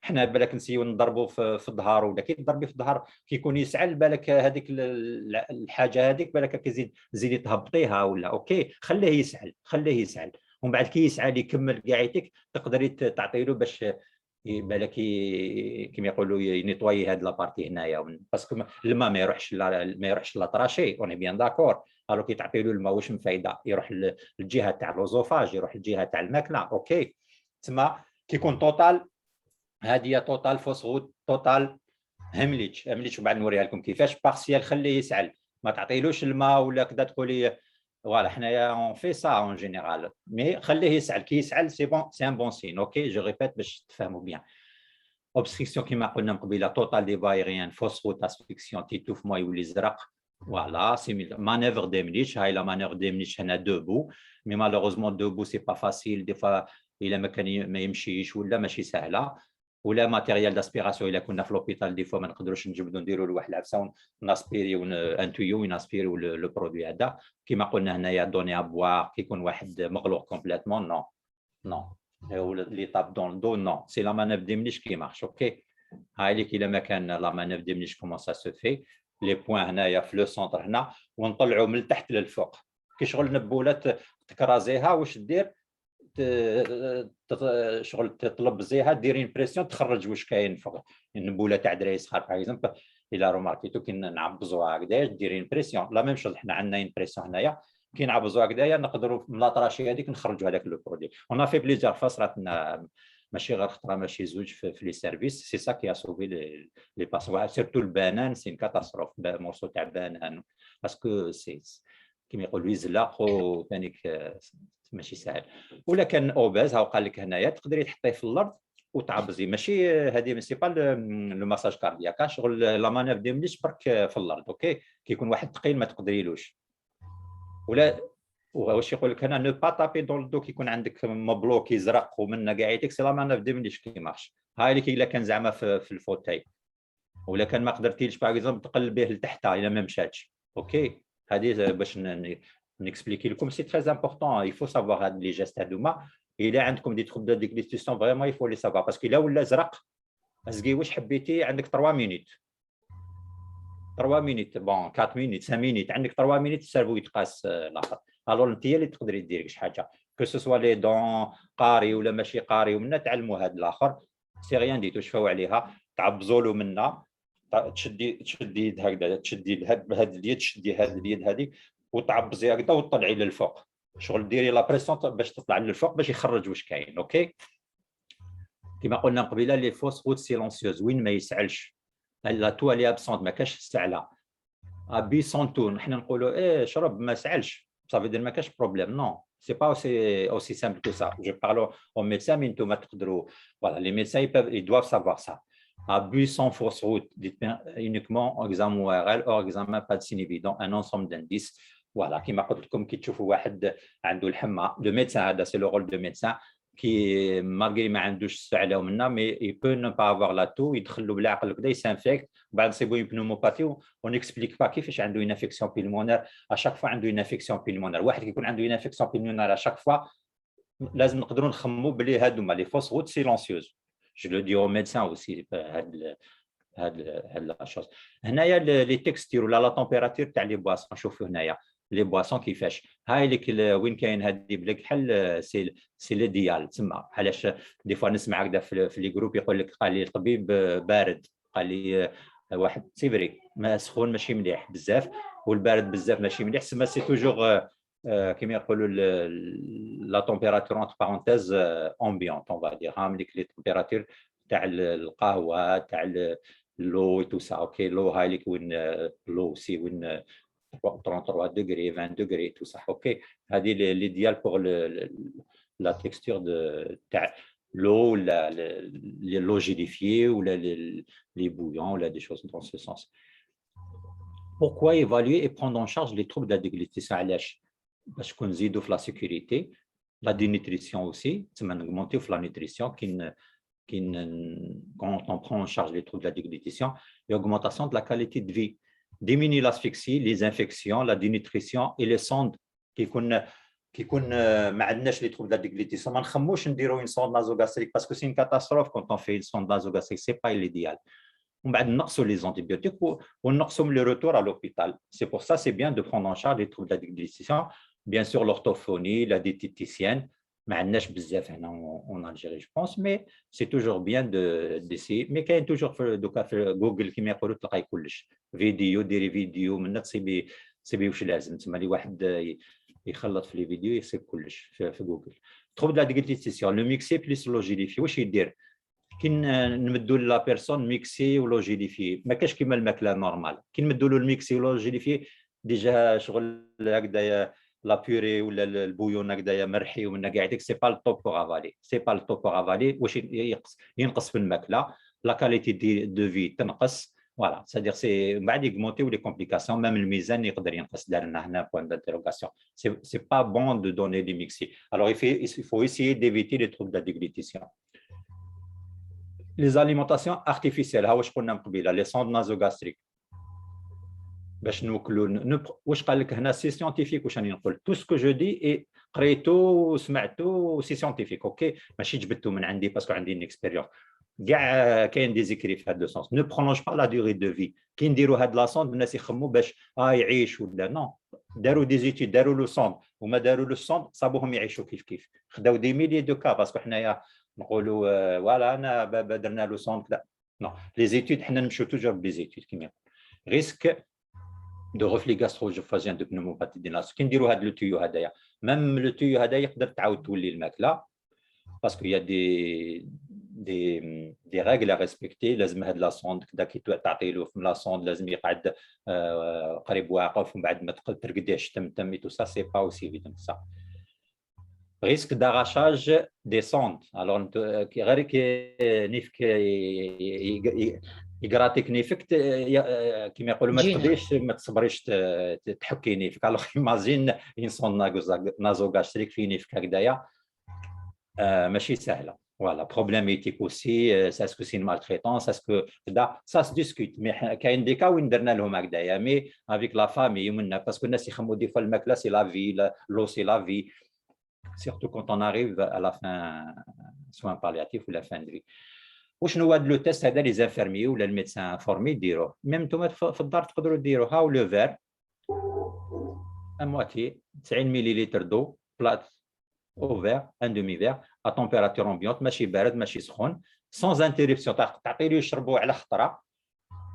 حنا بالك نسيو نضربوا في الظهر، ولا كي تضربي في الظهر كيكون يسعل بالك هذيك الحاجه هذيك بالك كيزيد زيدي تهبطيها ولا اوكي، خليه يسعل خليه يسعل، ومن بعد كي يسعل يكمل قاعدتك تقدري تعطي له باش بالك كيما يقولوا ينيطواي هاد لابارتي هنايا، باسكو الماء ما يروحش لاطراشي اوني بيان داكور. الو كي تعطي له الماء واش من فايده؟ يروح للجهه تاع لوزوفاج، يروح للجهه تاع الماكله اوكي. تما كيكون توتال، هذه هي توتال فوسغوت، توتال همليتش ومن بعد نوريها لكم كيفاش. بارسيال خليه يسعل، ما تعطيلوش الماء ولا كذا تقولي فوالا. حنايا اون في سا اون جينيرال، مي خليه يسعل، كي يسعل سي بون، سي ان بون سين اوكي. جو ريبيت باش تفهموا بيان. اوبستريكسيون كيما قلنا من قبيله، توتال دي فايريان، فوسغوت اسفيكسيون، تيتوف ما يولي زرق فوالا. سيميل مانوفر ديمليتش، هاي لا مانوفر ديمليتش هنا دوبو، مي مالوغوزمون دوبو سي با فاسيل دي فوا، الا ما كان ما يمشيش ولا ماشي سهله، ولا ماتيريال داسبيراسيون. الا كنا في لوبيتال دي فوا ما نقدروش نجبدوا نديروا له واحد العفسه وناسبيريو ان تويو وناسبيريو لو برودوي هذا. كيما قلنا هنايا دوني ابوار كيكون واحد مغلوق كومبليتمون، نو نو لي طاب دون دو، نو سي لا مانوف ديمليش كي مارش اوكي. هاي اللي كي لما كان لا مانوف ديمليش كومون سا سو في. لي بوين هنايا في لو سونتر هنا، ونطلعوا من التحت للفوق. كي شغل نبوله تكرازيها واش دير؟ شغل تطلب زيها ديرين بريسيون تخرج واش كاين فوق. النبوله تاع دراري صغار باغ اكزومبل الى روماركيتو كي نعبزوها هكذايا ديرين بريسيون، لا ميم شوز. حنا عندنا اين بريسيون هنايا كي نعبزوها هكذايا نقدروا من لاطراشي هذيك نخرجوا هذاك لو برودوي. اون في بليزيور فاس راتنا ماشي غير خطره ماشي زوج في لي سيرفيس. سي سا كي اسوفي لي باسوار سيرتو البنان. سي كاتاستروف مورسو تاع بنان باسكو سي كيما يقولوا يزلق وثانيك ماشي سهل. ولا كان اوباز، ها قال لك هنايا تقدري تحطيه في الارض وتعبزي، ماشي هذه سي با لو ماساج كاردياك، شغل لا مانيف ديمليش برك في الارض اوكي. كيكون واحد ثقيل ما تقدريلوش. ولا واش يقول لك هنا نو با تابي دون الدو، كيكون عندك مبلوك يزرق ومنه قاعدتك سي لا مانيف ديمليش كي مارش. هاي اللي الا كان زعما في الفوتاي، ولا كان ما قدرتيش باغ اكزومبل تقلبيه لتحت الا ما مشاتش اوكي. هذه باش نكسبليكي لكم سي تري امبورطون. يفو سافوار هاد لي جيست هادوما. الا عندكم دي تروب دو ديغليستيسيون فريمون يفو لي سافوار، باسكو الا ولا زرق ازكي واش حبيتي عندك 3 مينوت 3 مينوت بون 4 مينوت 5 مينوت، عندك 3 مينوت السيرفو يتقاس الاخر. الو انت هي اللي تقدري ديري شي حاجه كو سو لي دون قاري ولا ماشي قاري، ومنا تعلموا هاد الاخر سي ريان ديتو. شفاو عليها تعبزوا له منا، تشدي يد هكذا، تشدي بهاد اليد، تشدي هاد اليد هذيك وتعبزي هكذا وتطلعي للفوق. شغل ديري لا بريسيون باش تطلع للفوق باش يخرج واش كاين اوكي. كما قلنا قبيله لي فوس روت سيلونسيوز، وين ما يسعلش لا تو لي ابسونت ما كاش السعله ابي سونتون، حنا نقولوا ايه شرب ما سعلش صافي دير ما كاش بروبليم. نو سي با اوسي سامبل كو سا. جو بارلو او ميدسان مي نتوما تقدروا فوالا لي ميدسان ils doivent savoir ça. Abus sans fausse route, uniquement examen ORL ou examen pas de signe évident, un ensemble d'indices. Voilà, qui m'a dit comme qui تشوفوا واحد عنده الحمى، le médecin هذا c'est le rôle de médecin qui malgré ما عندوش السعله ومنا mais il peut ne pas avoir la toux، يدخلوا بالعقل كذا يسانفيكت بعد نصيبوا بنوموباثي ونكسبليك با كيفاش عنده une infection pulmonaire. à chaque fois عنده une infection pulmonaire. واحد كيكون عنده une infection pulmonaire à chaque fois لازم نقدروا نخموا بلي هادوما لي فوس روت سيلونسيوز. Je le dis aux médecins aussi, هاد لا شوز. هنايا لي تكستير ولا لا تمبيراتور تاع لي بواسون. نشوفوا هنايا لي بواسون كيفاش. هاي اللي وين كاين هادي بلاك بحال سي لي ديال تما. علاش دي فوا نسمع هكذا في لي جروب يقول لك قال لي الطبيب بارد، قال لي واحد سيفري ما سخون ماشي مليح بزاف والبارد بزاف ماشي مليح. سما سي توجور كما يقولوا لا تمبيراتور اونت بارونتيز امبيونت اون فا دير. هام لي تمبيراتور تاع القهوه تاع لو تو سا اوكي. لو هاي اللي وين لو سي وين 33 degrés 20 degrés tout ça ok. هذه l'idéal pour la texture de l'eau, l'eau gélifiée ou les bouillants ou des choses dans ce sens. Pourquoi évaluer et prendre en charge les troubles de la déglutition علاش؟ باش نزيدوا في la sécurité, la dénutrition aussi, c'est augmenter la nutrition quand on prend en charge les troubles de la déglutition et augmentation de la qualité de vie. Diminuer l'asphyxie, les infections, la dénutrition et les sondes كي يكون ما عندناش لي تروبل ديغليتيسيون ما نخموش نديروا اون سوند نازوغاستريك باسكو سي اون كاتاستروف كونت اون في سوند نازوغاستريك سي با ليديال ومن بعد نقصوا لي زونتيبيوتيك ونقصوا لي روتور à l'hôpital. C'est pour ça c'est bien de prendre en charge les troubles de la déglutition, bien sûr l'orthophonie, la diététicienne. ما عندناش بزاف هنا en Algérie je pense, mais c'est toujours bien d'essayer. mais كاين toujours في دوكا في جوجل كيما يقولوا تلقاي كلش فيديو ديري فيديو من تصيبي واش لازم تما لي واحد يخلط في لي فيديو يصيب كلش في جوجل. trouble de la déglutition le mixé plus logilifié واش يدير كي نمدوا لا بيرسون ميكسي ولوجيليفي ما كاش كيما الماكله نورمال كي نمدوا له الميكسي ولوجيليفي ديجا شغل هكذايا لا بوري ولا البويون هكذايا مرحي ومن قاعدك سي با الطوب بوغ افالي سي با الطوب بوغ افالي واش ينقص في الماكله لا كاليتي دو في تنقص فوالا سادير سي من بعد يغمونتيو لي كومبليكاسيون ميم الميزان يقدر ينقص دارنا هنا بوان دانتيروغاسيون سي با بون دو دوني دي ميكسي الوغ il faut essayer d'éviter les troubles de la déglutition. Les alimentations artificielles, ها واش قلنا من قبيله لي سوند نازوغاستريك باش نوكلوا واش قال لك هنا سي سيانتيفيك واش راني نقول تو سكو جو دي اي قريتو وسمعتو سي سيانتيفيك اوكي ماشي جبدتو من عندي باسكو عندي ان اكسبيريونس كاع كاين دي زيكري في هذا لو سونس نو برونونج با لا دوري دو في كي نديروا هاد لا سوند الناس يخموا باش يعيش ولا نو داروا دي زيتيد داروا لو سوند وما داروا لو سوند صابوهم يعيشوا كيف خداو دي ميلي دو كا باسكو حنايا نقولوا فوالا انا درنا لو سوند لا نو لي زيتود حنا نمشيو توجور بلي زيتود كيما ريسك دو ريفلي غاستروجوفاجيان دو بنوموباتي دي لاس كي نديروا هذا لو تيو هذايا ميم لو تيو هذا يقدر تعاود تولي الماكله باسكو يا دي ريغل ا ريسبكتي لازم هاد لا سوند كدا كي تعطي له في لا سوند لازم يقعد قريب واقف ومن بعد ما ترقديش تم تو سا سي با اوسي فيتم سا risque d'arrachage des sondes. Alors, غير نيفك يقراتك نيفك كيما يقولوا ما تقدريش ما تصبريش تحكي نيفك. alors imagine une sonde nasogastrique في نيفك هكذايا ماشي سهله. Voilà, problématique aussi, est-ce que c'est une maltraitance, est-ce que ça se discute, mais كاين دي كا وين درنا لهم هكذايا مي avec la famille ومنا باسكو الناس يخموا دي فوا الماكله سي لا في لو سي لا في surtout quand on arrive à la fin soins palliatifs ou la fin de vie. وشنو هذا لو تيست هذا لي زانفيرمي ولا الميدسان انفورمي يديروه ميم نتوما في الدار تقدروا ديروه هاو لو فير ا مواتي 90 مليلتر دو بلات او فير ان دومي فير ا تمبيراتور امبيونت ماشي بارد ماشي سخون سون انتريبسيون تعطي له يشربوا على خطره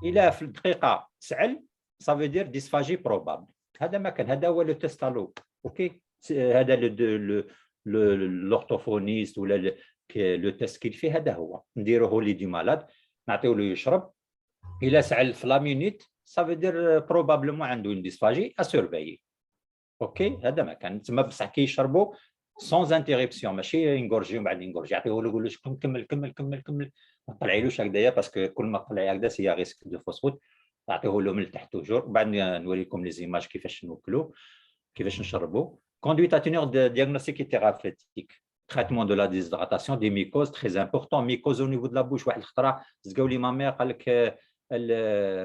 الى في الدقيقه سعل صافي دير ديسفاجي بروبابل هذا ما كان هذا هو لو تيست الو اوكي هذا l'orthophoniste ولا لو تيست كيل فيه هذا هو نديروه لي دي مالاد نعطيو له يشرب الى سعل في لا مينيت صافي دير بروبابلمون عنده اون ديسفاجي اسورفيي اوكي هذا ما كان تما بصح كي يشربوا سون انتريبسيون ماشي ينغورجي ومن بعد ينغورجي يعطيوه له يقول له كمل ما طلعيلوش هكذايا باسكو كل ما طلع هكذا سي ريسك دو فوسفوت تعطيوه له من التحت توجور بعد نوريكم لي زيماج كيفاش نوكلو كيفاش نشربوا. Conduite à tenir de diagnostic et thérapeutique. Traitement de la déshydratation, des mycoses, très important. Mycose au niveau de la bouche. واحد الخطرة زقاو لي ما مير قال لك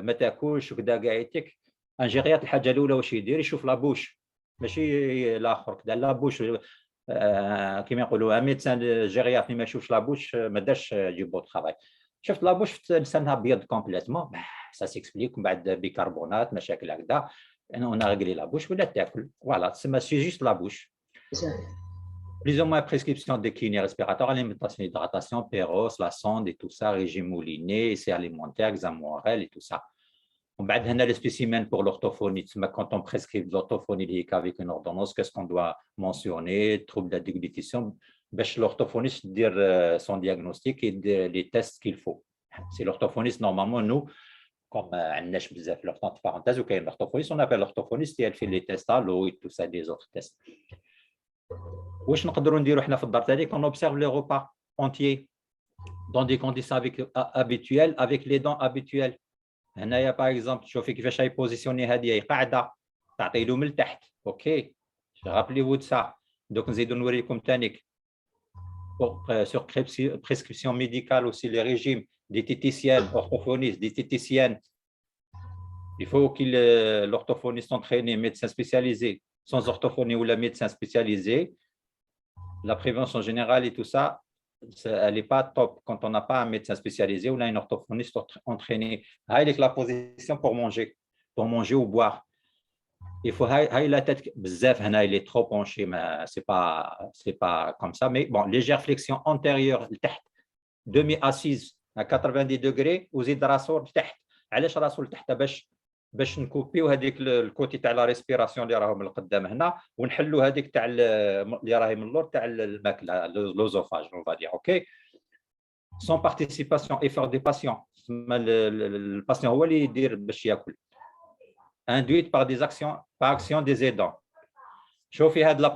ما تاكلش وكذا قاعدتك. انجيريات الحاجة الأولى واش يدير يشوف لا بوش ماشي الآخر كذا لا بوش كيما يقولوا ميدسان جيريات ما يشوفش لا بوش ما دارش جيبو ترافاي. شفت لا بوش لسانها ابيض كومبليتمون سا سيكسبليك من بعد بيكربونات مشاكل هكذا. On a réglé la bouche, voilà, c'est juste la bouche. Plus ou moins prescription de kiné respiratoire, alimentation, hydratation, péros, la sonde et tout ça, régime mouliné, essai alimentaire, examen oral et tout ça. On va donner le spécimen pour l'orthophonie. Quand on prescrit de l'orthophonie avec une ordonnance, qu'est-ce qu'on doit mentionner? Trouble de la déglutition. L'orthophoniste dire son diagnostic et les tests qu'il faut. C'est l'orthophoniste, normalement, nous, comme عندناش بزاف لورتون parenthèse وكاين l'orthophoniste on appelle l'orthophoniste elle fait les tests à l'eau et tout ça des autres tests. واش نقدروا نديروا حنا في الدار تاعي on observe les repas entiers dans des conditions habituelles avec les dents habituelles. هنايا باغ اكزومبل شوفي كيفاش هي بوزيسيوني هذه قاعده تعطي له من التحت اوكي رابلي وود سا دوك نزيدوا نوريكم ثاني sur prescription médicale aussi les régimes diététicienne, orthophoniste, diététicienne. Il faut qu'il l'orthophoniste entraîné, médecin spécialisé, sans orthophonie ou la médecin spécialisé, la prévention générale et tout ça, elle n'est pas top quand on n'a pas un médecin spécialisé ou là un orthophoniste entraîné. Avec la position pour manger ou boire. Il faut la tête, il est trop penché, mais c'est pas comme ça. Mais bon, légère flexion antérieure, demi-assise à 90 degrés, وزيد راسو لتحت. علاش راسو لتحت؟ باش نكوبيو هذيك الكوتي تاع لا ريسبيراسيون اللي راهم من القدام هنا ونحلوا هذيك تاع اللي راهي من اللور تاع الماكله لوزوفاج اون فادير اوكي سون بارتيسيباسيون ايفور دي باسيون الباسيون هو اللي يدير باش ياكل induite par des actions par action des aidants. شوفي هاد لا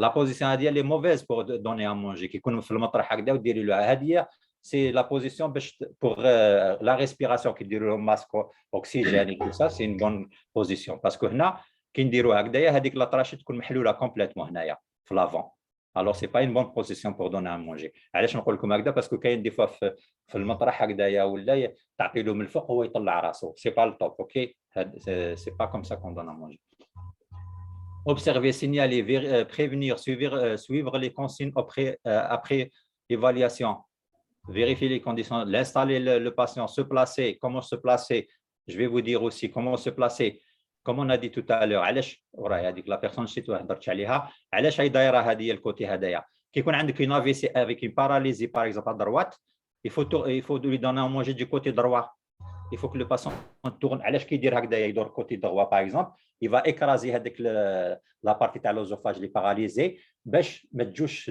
بوزيسيون هذه اللي موفيز بور دوني ا مونجي كي يكون في المطرح هكذا وديري له هذه c'est la position pour la respiration qui dure le masque oxygène et tout ça c'est une bonne position parce que هنا كي نديروا هكذايا هذيك لاطراشي تكون محلوله كومبليتوم هنايا في لافون alors c'est pas une bonne position pour donner à manger علاش نقول لكم هكذا باسكو كاين دي فوا في المطرح هكذايا ولا تعطي له من الفوق هو يطلع راسه c'est pas le top OK c'est pas comme ça qu'on donne à manger. Observer, signaler, prévenir, suivre les consignes après évaluation. Vérifier les conditions, l'installer le patient, se placer, comment se placer. Je vais vous dire aussi comment se placer. Comme on a dit tout à l'heure, la personne chez toi, علاش هي دايره هذه الكوتي هذايا كي يكون عندك une AVC avec une paralysie par exemple à droite, il faut lui donner à manger du côté droit. Il faut que le patient tourne. علاش كيدير هكذايا يدور كوتي droit par exemple, il va écraser هذيك la partie تاع l'œsophage اللي paralysée باش ما تجوش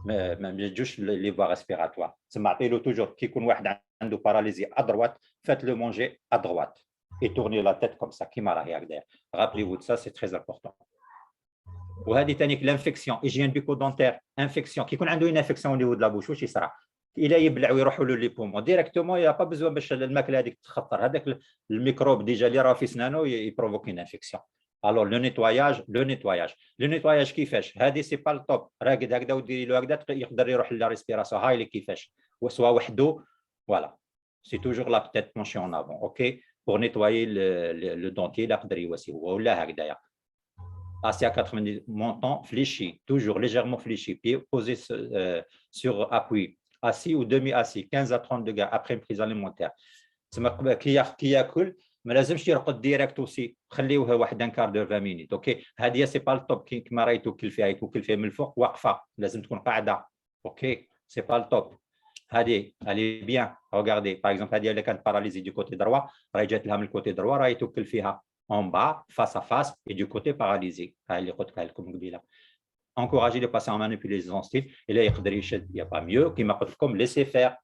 ما تجوش les voies respiratoires. تسمى عطيلو توجور كي يكون واحد عنده paralysie à droite, faites-le manger à droite et tournez la tête comme ça كيما راهي هكذايا. Rappelez-vous de ça, c'est très important. وهذه ثاني l'infection, hygiène bucco-dentaire, infection كي يكون عنده une infection au niveau de la bouche واش يصرى؟ إلا يبلع ويروحوا له لي بومون ديريكتومون يا با بزوان باش الماكله هذيك تخطر هذاك الميكروب ديجا اللي راه في سنانه يبروفوكي ان انفيكسيون. الوغ لو نيتواياج كيفاش؟ هذه سي با التوب راقد هكذا وديري له هكذا يقدر يروح لا ريسبيراسيون هاي اللي كيفاش سوا وحده فوالا سي توجور لا بتيت بونشي اون افون اوكي بور نيتوايي لو دونتي لا يقدر يواسي هو ولا هكذايا. Assis à 90 montant fléchi, toujours légèrement fléchi, pied posé sur appui. Assis ou demi-assis, 15 à 30 degrés après une prise alimentaire. تسمى كي ياكل ما لازمش يرقد ديريكت اوسي خليوها واحد ان كار دو 20 مينيت اوكي هذه سي با التوب كيما راهي توكل فيها يتوكل فيها من الفوق واقفه لازم تكون قاعده اوكي سي با التوب هذه الي بيان ريغاردي باغ اكزومبل هذه اللي كانت باراليزي دو كوتي دروا راهي جات لها من الكوتي دروا راهي توكل فيها en bas face à face et du côté paralysé هاي اللي قلتها لكم قبيله. encourager les patients à manipuler les gencives إلا يقدر يشد يا با ميو كيما قلت لكم ليسي فير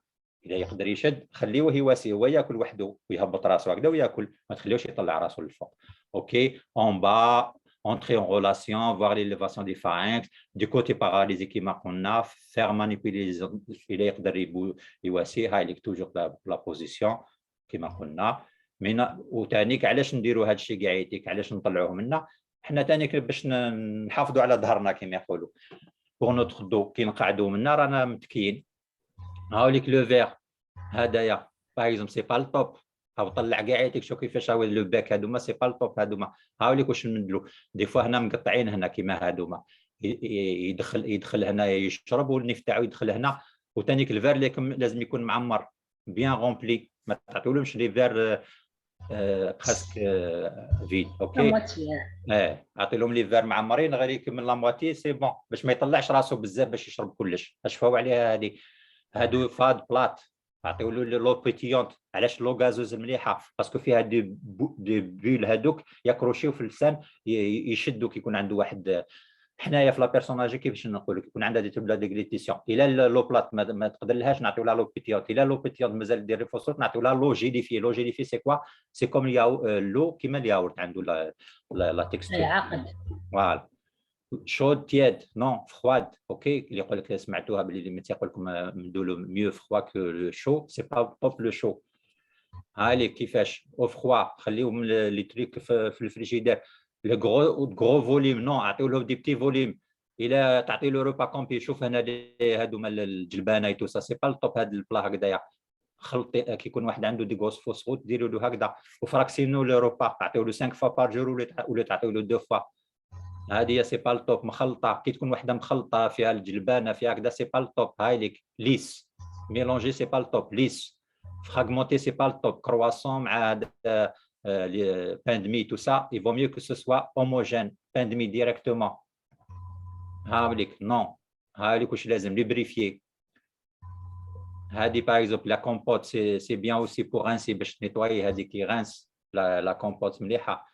إلا يقدر يشد خليوه يواسي هو ياكل وحده ويهبط راسه هكذا وياكل ما تخليوش يطلع راسه للفوق اوكي en bas entrer en relation voir l'élévation des pharynx du côté paralysé كيما قلنا faire manipuler إلا يقدر يواسي هاي اللي توجور لا بوزيسيون كيما قلنا. من وثانيك علاش نديروا هذا الشيء كاع يتيك علاش نطلعوه منا حنا ثانيك باش نحافظوا على ظهرنا كما يقولوا بور نوتر دو كي نقعدوا منا رانا متكيين هاوليك لو فير هدايا باغ اكزومبل سي با التوب هاو طلع كاع يتيك شوف كيفاش هاو لو باك هادوما سي با التوب هادوما هاوليك واش نمدلو دي فوا هنا مقطعين هنا كيما هادوما يدخل هنا يشرب والنيف تاعو يدخل هنا وثانيك الفير لازم يكون معمر بيان غومبلي ما تعطولهمش لي فير presque vide اوكي اعطي لهم لي فير معمرين غير يكمل لا مواتي سي بون باش ما يطلعش راسه بزاف باش يشرب كلش اشفاو عليها هذه هادو فاد بلات اعطيو له لو بيتيونت علاش لو غازوز مليحه باسكو فيها دي بول هادوك يكروشيو في اللسان يشدوا كي يكون عنده واحد حنايا في لا بيرسوناجي كيفاش نقول لك يكون عندها دي تبلا ديغليتيسيون الى لو بلات ما تقدر لهاش نعطيو لها لو بيتيونت الى لو بيتيونت مازال دير ريفوسوت نعطيو لها لو جيليفي سي كوا سي كوم لو كيما الياورت عنده لا تكستور عقد فوالا شود تياد نون فرواد اوكي اللي يقول لك سمعتوها باللي متى يقول لكم ندولو ميو فروا كو لو شو سي با توب لو شو هاي كيفاش او فروا خليهم لي تريك في الفريجيدير le gros volume non اعطيو له دي بتي فوليوم الى تعطي له روبا كومبي شوف هنا هادو مال الجلبانه تو سا سي با الطوب هاد البلا هكذايا خلطي كي يكون واحد عنده دي غوس فوسفوت ديروا له هكذا وفراكسينو لو روبا تعطيو له 5 فوا بار جور ولا تعطيو له 2 فوا. هذه سي با التوب. مخلطه كي تكون وحده مخلطه فيها الجلبانه فيها هكذا سي با التوب. هاي ليك ليس ميلونجي سي با التوب. ليس فراغمونتي سي با التوب. كرواسون مع pain de mie tout ça il vaut mieux que ce soit homogène. pain de mie directement. هاوليك نو هاوليك واش لازم ليبريفيي. هذه باغ اكزومبل لا كومبوت سي بيان اوسي بور رانسي باش نيتواي. هذه كي رانس لا كومبوت مليحه.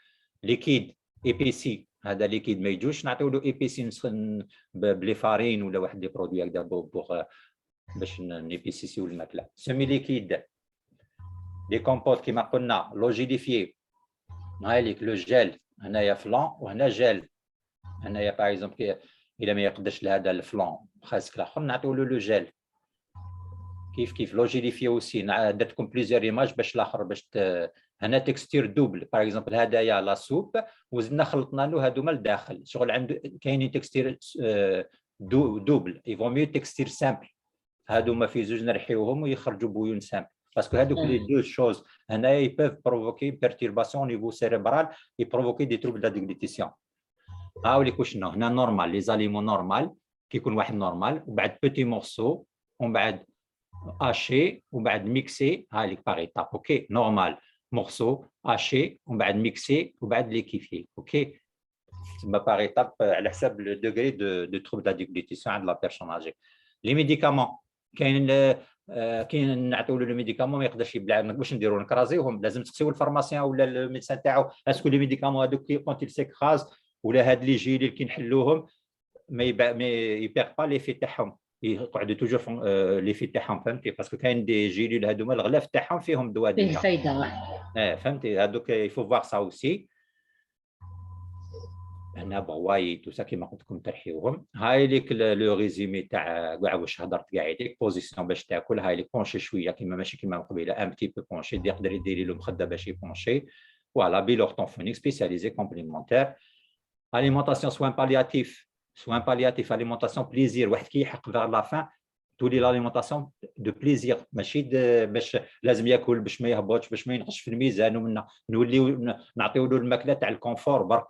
ليكيد ايبيسي هذا ليكيد ما يجوش نعطيو له ايبيسي بلي فارين ولا واحد لي برودوي هكذا بوغ باش نيبيسيسيو الماكله. سيمي ليكيد لي كومبوت كيما قلنا لوجيديفيي. هاي ليك لو جيل هنايا فلان وهنا جيل. هنايا باغ اكزومبل الا ما يقدرش لهذا الفلان خاصك الاخر نعطيو له لو جيل. كيف لوجيديفي اوسي. درتكم بليزيور ايماج باش الاخر باش هنا تكستير دوبل. باغ اكزومبل هدايا لا سوب وزدنا خلطنا له هذوما لداخل شغل عنده كاينين تكستير دوبل. يفو ميو تكستير سامبل. هذوما في زوج نرحيوهم ويخرجوا بويون سامبل باسكو هذوك لي دو شوز هنايا يبيف بروفوكي بيرتيرباسيون نيفو سيريبرال يبروفوكي دي تروبل داديغليتيسيون. هاوليك وشنو هنا نورمال لي زاليمون نورمال كيكون واحد نورمال وبعد بوتي مورسو ومن بعد هاشي ومن بعد ميكسي. هاي باغ ايتاب اوكي نورمال مورسو هاشي ومن بعد ميكسي وبعد ليكيفي اوكي. تما باغ ايتاب على حساب لو دوغري دو تروبل داديغليتيسيون عند لا بيرسون اجي. لي ميديكامون كاين نعطيو له الميديكامون ما يقدرش يبلع. واش نديروا نكرازيوهم؟ لازم تسقسيو الفارماسيان ولا الميدسان تاعو اسكو لي ميديكامون هذوك كونت سيكراز ولا هاد لي جيلي كي نحلوهم ما يبيغ با ليفي تاعهم يقعدوا توجور ليفي تاعهم فهمتي. باسكو كاين دي جيلي هذوما الغلاف تاعهم فيهم دواء فيه ديجا. الفايده. فهمتي هذوك يفو فوار سا اوسي. هنا بواي تو سا كيما قلت لكم ترحيوهم. هاي ليك لو ريزومي تاع كاع واش هضرت كاع يديك. بوزيسيون باش تاكل هاي ليك بونشي شويه كيما ماشي كيما قبيله ان بتي بو بونشي يقدر يدير له مخده باش يبونشي. فوالا بيلورتونفونيك سبيسياليزي كومبليمونتير. alimentation soins palliatifs alimentation plaisir. واحد كيحق vers la fin تولي l'alimentation de plaisir ماشي باش لازم ياكل باش ما يهبطش باش ما ينقصش في الميزان ومنا نوليو نعطيو له الماكله تاع الكونفور برك.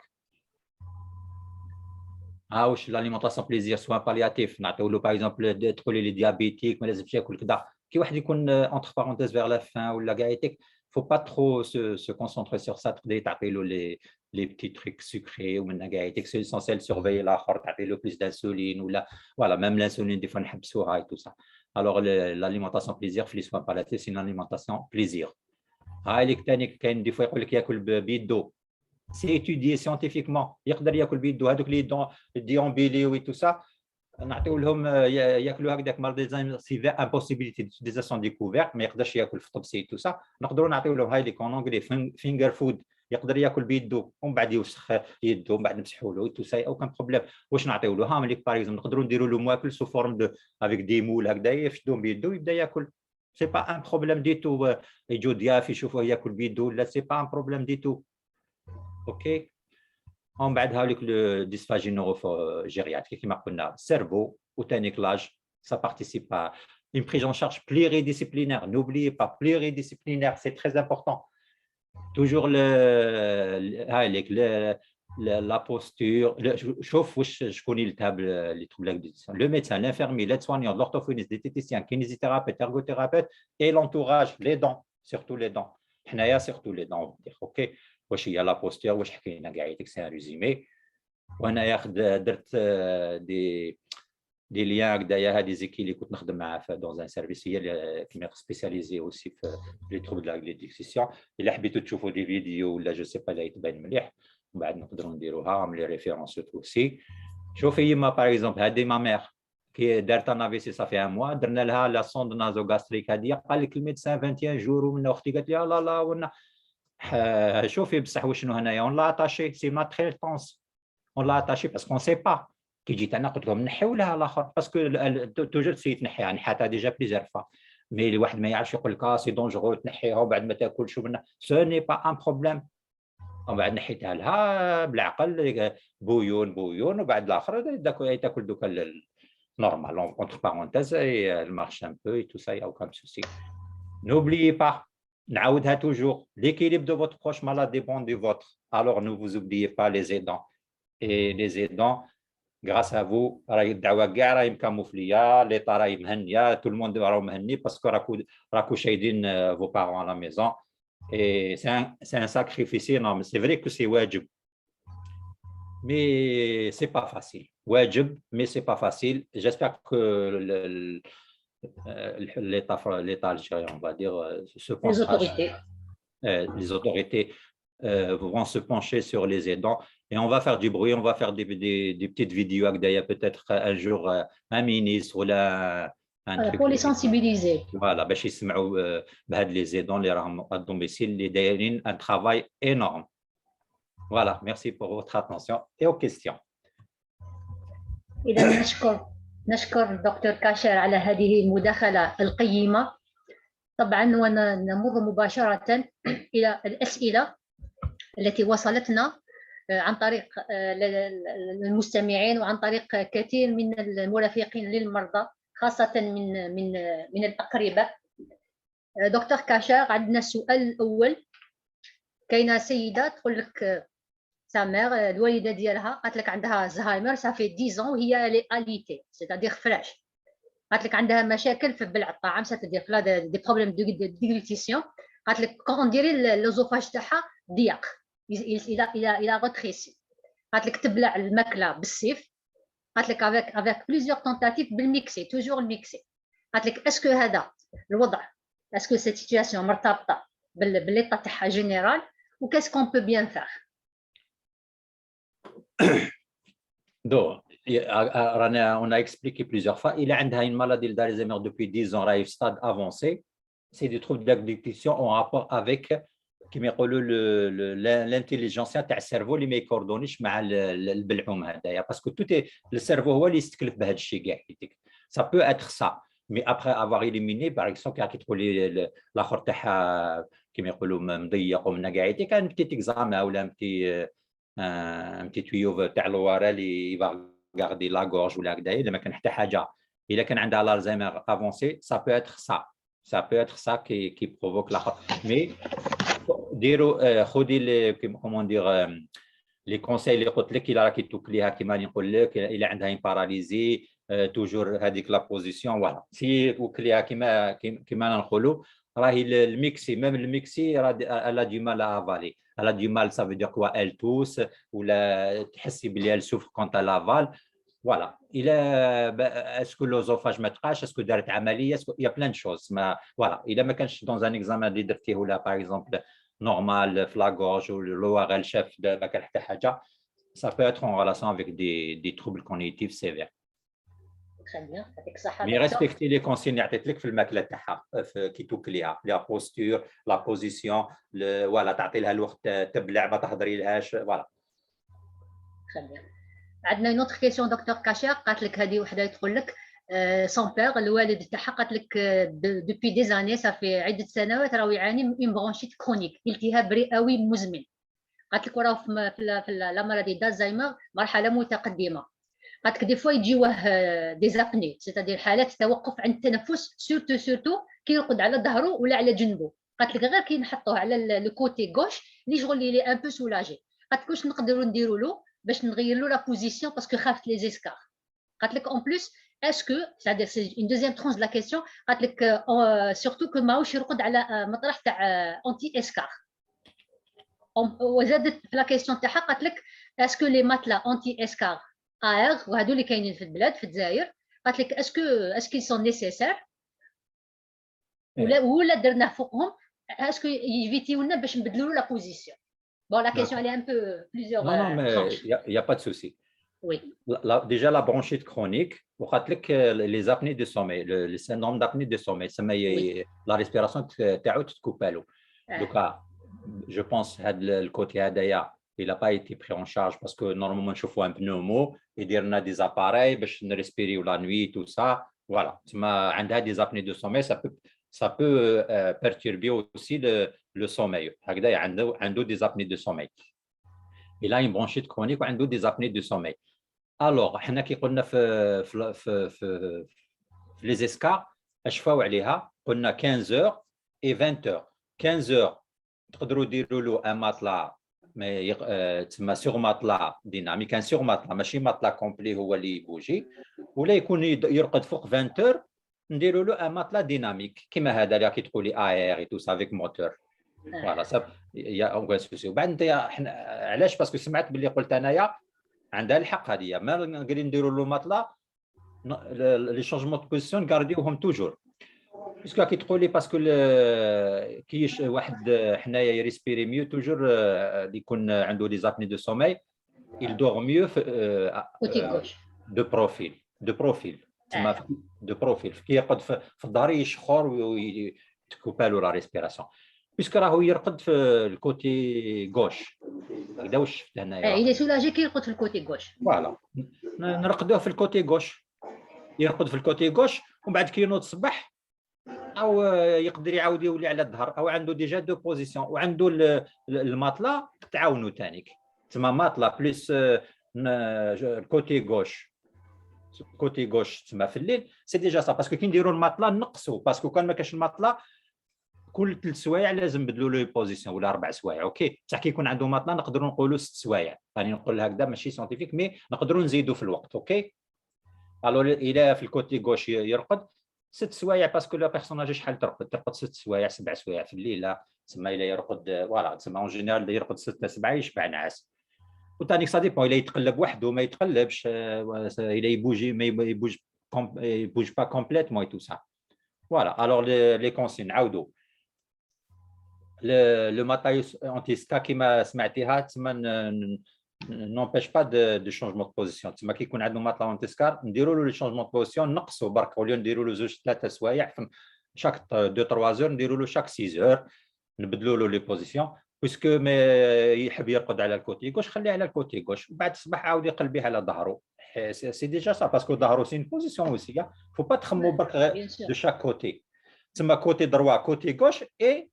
واش l'alimentation plaisir soins palliatifs نعطيو له باغ اكزومبل تقولي لي ديابيتيك ما لازمش ياكل كذا. كي واحد يكون entre parenthèses vers la fin ولا كاع يتك faut pas trop se concentrer sur ça. تقدري تعطي له les petits trucs sucrés ومنها كاع يتك سي essentiel surveiller الاخر تعطي له plus d'insuline ولا voilà même l'insuline des fois نحبسوها et tout ça. alors l'alimentation plaisir في les soins palliatifs c'est une alimentation plaisir. هاي ليك ثاني كاين دي فوا يقول لك ياكل بيدو. سي étudié scientifiquement يقدر ياكل بيدو. هذوك لي ديامبيلي و tout ça نعطيو لهم ياكلوا هكذاك مال سي امبوسيبيليتي ديزاسيون ديكوفيرت ما يقدرش ياكل في طبسي تو سا. نقدروا نعطيو لهم هاي لي كون انجلي فينجر فود يقدر ياكل بيدو ومن بعد يوسخ يدو ومن بعد نمسحوا له تو سا او كان بروبليم. واش نعطيو له هام ليك باغ اكزومبل نقدروا نديروا له مواكل سو فورم دو افيك دي مول هكذا يشدو بيدو يبدا ياكل. سي با ان بروبليم دي تو. يجو ضياف يشوفوه ياكل بيدو لا سي با ان بروبليم دي تو اوكي. ومن بعد هاوليك لو ديسفاجي نوروجيرياتريك كيما قلنا السيرفو وثاني كلاج ça participe à une prise en charge pluridisciplinaire. N'oubliez pas pluridisciplinaire, c'est très important. toujours la posture. شوف واش شكون يلتهب لي تروبل ديسيون. le médecin, l'infirmier, l'aide-soignant, l'orthophoniste, diététicien, kinésithérapeute, ergothérapeute et l'entourage, les dents, surtout les dents. حنايا surtout les dents on va dire. OK. واش هي لا بوستير واش حكينا كاع يديك سي ريزومي. وانا درت دي ليان هكذايا. هذه زيكي اللي كنت نخدم معاه في دون ان سيرفيس هي كيما سبيسياليزي اوسي في لي تروبل دو لا ديكسيسيون. الا حبيتوا تشوفوا دي فيديو ولا جو سي با لا يتبان مليح ومن بعد نقدروا نديروها من لي ريفيرونس اوسي. شوفي يما باغ اكزومبل هذه ما مير كي دارت انا في سي صافي ان موا درنا لها لا سوند نازو غاستريك. هذه قال لك الميدسان 21 جور ومن اختي قالت لي لا لا ونا شوفي بصح وشنو هنايا اون لا اتاشي سي ما تري طونس اون لا اتاشي باسكو سي با. كي جيت انا قلت لهم نحيو لها الاخر باسكو توجور سي تنحيها نحاتها ديجا بليزيور فوا. مي الواحد ما يعرفش يقول لك سي دونجرو تنحيها وبعد ما تاكلش ومنها سو ني با ان بروبليم. ومن بعد نحيتها لها بالعقل بويون وبعد الاخر تاكل دوكا نورمال اون كونتر بارونتيز المارش ان بو اي تو سا او كام سوسي. N'oubliez pas, نعاودها toujours, l'équilibre de votre proche malade dépend du vôtre. Alors ne vous oubliez pas les aidants. Et les aidants, grâce à vous, راهي الدعوة كاع راهي مكاموفلية، ليطا راهي مهنية، tout le monde راهو مهني باسكو راكو شايدين vos parents à la maison. Et c'est un sacrifice énorme. C'est vrai que c'est واجب. Mais c'est pas facile. واجب, mais c'est pas facile. J'espère que l'État algérien, on va dire, se Les penchera, autorités. les autorités vont se pencher sur les aidants et on va faire du bruit, on va faire des petites vidéos d'ailleurs peut-être un jour un ministre ou là un Voilà, truc. pour les sensibiliser. Voilà, باش يسمعوا بهاد les aidants اللي راهم à domicile اللي دايرين un travail énorme. Voilà, merci pour votre attention et aux questions. إذا نشكر الدكتور كاشر على هذه المداخلة القيمة. طبعا ونمر مباشرة إلى الأسئلة التي وصلتنا عن طريق المستمعين وعن طريق كثير من المرافقين للمرضى خاصة من الأقرباء. دكتور كاشر، عندنا السؤال الأول. كاينة سيدة تقول لك سامير الوالدة ديالها قالت لك عندها زهايمر صافي 10 ans وهي لي اليتي سيتادير فراش. قالت لك عندها مشاكل في بلع الطعام سيتادير فلا دي بروبليم دو ديغلوتيسيون. قالت لك كون نديري لوزوفاج تاعها ضيق الى غوتريسي. قالت لك تبلع الماكله بالسيف. قالت لك افيك بليزيور تونتاتيف بالميكسي توجور الميكسي. قالت لك اسكو هذا الوضع اسكو سيت سيتوياسيون مرتبطه بالليطا تاعها جينيرال و كاس كون بو بيان فار. Donc, on a expliqué plusieurs fois, il a une maladie d'Alzheimer depuis 10 ans, un stade avancé. C'est des troubles d'addiction en rapport avec l'intelligence du cerveau اللي ما يكوردونيش مع البلعوم هذايا باسكو tout le cerveau هو اللي يستكلف بهذا الشيء كاع. Ça peut être ça, mais après avoir éliminé par exemple كي تقول لي الاخر تاعها كما يقولوا مضيق ومن كاع كان بتي اكزام ولا un petit tuyau تاع الورا اللي va garder la gorge ولا هكذا الا ما كان حتى حاجه. الا كان عندها الزهايمر افونسي ça peut être ça qui provoque la. Mais ديروا خذي كومون دير لي كونساي اللي قلت لك الا راكي توكليها كيما نقول لك الا عندها ان باراليزي توجور هذيك لا بوزيسيون فوالا سي توكليها كيما نقولوا راهي الميكسي ميم الميكسي الا دي مال افالي الا دي مال سا فو دير كوا ال توس ولا تحسي بلي ال سوفر كونت لافال فوالا. الا اسكو لوزوفاج ما تقاش اسكو دارت عمليه اسكو يا بلان شوز ما فوالا. الا ما كانش دون ان اكزامان اللي درتيه ولا باغ اكزومبل normal, la gorge ou l'ORL chef de la haja, ça peut être en relation avec des troubles cognitifs sévères. Très bien, avec ça. Mais respectez les consignes في الماكله تاعها كي توكليها la posture, la position, voilà تعطي لها الوقت تبلع ما تهضري لهاش voilà. Très bien. عندنا une autre question دكتور كاشر. قالت لك هذه وحده تقول لك سون بير الوالد تاعها قالت لك دوبي دي زاني صافي عده سنوات راهو يعاني من برونشيت كرونيك التهاب رئوي مزمن. قالت لك وراه في لا مرض دالزهايمر مرحله متقدمه. قالت لك دي فوا يجيوه دي زابني سيتادير حالات توقف عند التنفس سورتو كي يرقد على ظهره ولا على جنبه. قالت لك غير كي نحطوه على لو كوتي غوش اللي شغل لي ان بو سولاجي. قالت لك واش نقدروا نديروا له باش نغير له لا بوزيسيون باسكو خافت لي زيسكار. قالت لك اون بليس est-ce que c'est-à-dire c'est une deuxième tranche de la question قالت لك surtout que ماهوش يرقد على مطرح تاع انتي اسكار. وزادت في لا كيسيون تاعها قالت لك est-ce que les matelas انتي اسكار ار وهادو اللي كاينين في البلاد في الجزائر قالت لك est-ce qu'ils sont nécessaires ولا درنا فوقهم est-ce que يفيتيو لنا باش نبدلوا له لا بوزيسيون. Bon, la question elle est un peu plusieurs. Non, mais il y a pas de souci. Oui. Déjà la bronchite chronique, les apnées de sommeil, le syndrome d'apnée de sommeil, oui. La respiration te coupe à l'eau. Donc, je pense que le côté d'ailleurs, il n'a pas été pris en charge parce que normalement, je fais un pneumo et on a des appareils, je respirer la nuit, tout ça. Voilà. On a des apnées de sommeil, ça peut perturber aussi le sommeil. Il y a des apnées de sommeil. Il a une bronchite chronique ou des apnées de sommeil. Alors, حنا كي قلنا في les escars اش فاو عليها قلنا 15 heures et 20 heures. 15 heures, تقدروا ديروا له ان ماتلا تسمى سور ماتلا ديناميك، كان سور ماتلا ماشي ماتلا كومبلي هو اللي يبوجي، ولا يكون يرقد فوق 20 اور نديروا له ان ماتلا ديناميك كيما هذا اللي كي تقولي اير اي تو سافيك موتور. فوالا صافي يا اون سوسي. وبعد انت حنا علاش؟ باسكو سمعت باللي قلت انايا عندها الحق هذه، ما نقدر نديروا له ماتلا لي شونجمون دو بوزيسيون غارديوهم توجور. باسكو كي تقولي باسكو كي واحد حنايا يريسبيري ميو توجور اللي يكون عنده لي زابني دو سوماي il dort mieux دو بروفيل تما دو بروفيل كي يرقد في الدار يشخر ويتكوبالو لا ريسبيراسيون باسكو راهو يرقد في الكوتي غوش هكذا. واش شفت هنايا il est soulagé كي يرقد في الكوتي غوش. فوالا نرقدوه في الكوتي غوش، يرقد في الكوتي غوش ومن بعد كي ينوض الصباح او يقدر يعاود يولي على الظهر، او عنده ديجا دو بوزيسيون وعنده الماطلا تعاونوا ثانيك تما ماطلا بليس الكوتي غوش. كوتي غوش تما في الليل سي ديجا صا، باسكو كي نديروا الماطلا نقصوا، باسكو كان ما كاش الماطلا كل 3 سوايع لازم نبدلوا له بوزيسيون ولا 4 سوايع. اوكي بصح كي يكون عنده ماطلا نقدروا نقولوا 6 سوايع، راني نقول هكذا ماشي سيانتيفيك مي نقدروا نزيدوا في الوقت. اوكي الو الى في الكوتي غوش يرقد 6 سوايع، باسكو لا بيرسوناج شحال ترقد 6 سوايع 7 سوايع في الليل تسمى. الى يرقد فوالا تسمى اون جينيرال يرقد 6 7 يشبع نعاس. وثاني سا ديبون الى يتقلب وحده ما يتقلبش، الى يبوجي ما يبوج با كومبليتمون اي تو سا. فوالا الوغ لي كونسين نعاودوا لو ماتايوس انتيسكا كيما سمعتيها تسمى نومبيش با دو شونجمون دو بوزيسيون. تسمى كي يكون عندنا ماتلا اونتيسكار نديروا له لي شونجمون دو بوزيسيون نقصوا برك، وليو نديروا له 2 3 سوايع شاك 2 3 زور نديروا له شاك 6 زور نبدلوا له لي بوزيسيون. باسكو ما يحب يرقد على الكوتي غوش خليه على الكوتي غوش، وبعد الصباح عاود يقلب به على ظهره. سي ديجا صا، باسكو ظهره سي بوزيسيون اوسي فو با تخمو برك دو شاك كوتي. تسمى كوتي دروا كوتي غوش اي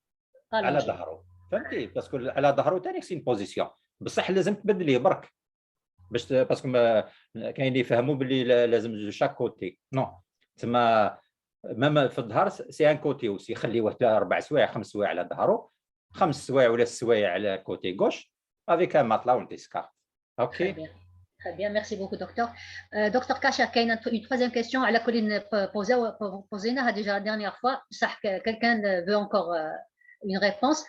على ظهره، فهمتي؟ باسكو على ظهره ثاني سي بوزيسيون، بصح لازم تبدليه برك باش باسكو كاين اللي يفهموا باللي لازم دو شاك كوتي. نو تسمى مام في الظهر سي ان كوتي اوسي، خليه 4 سوايع 5 سوايع على ظهره، 5 سوايع ولا 6 سوايع على كوتي غوش افيك ان ماتلا اونتيسكا. اوكي Très bien, merci beaucoup, docteur. Docteur Kacha, il y a une troisième question à laquelle posée déjà la dernière fois. Quelqu'un veut encore une réponse.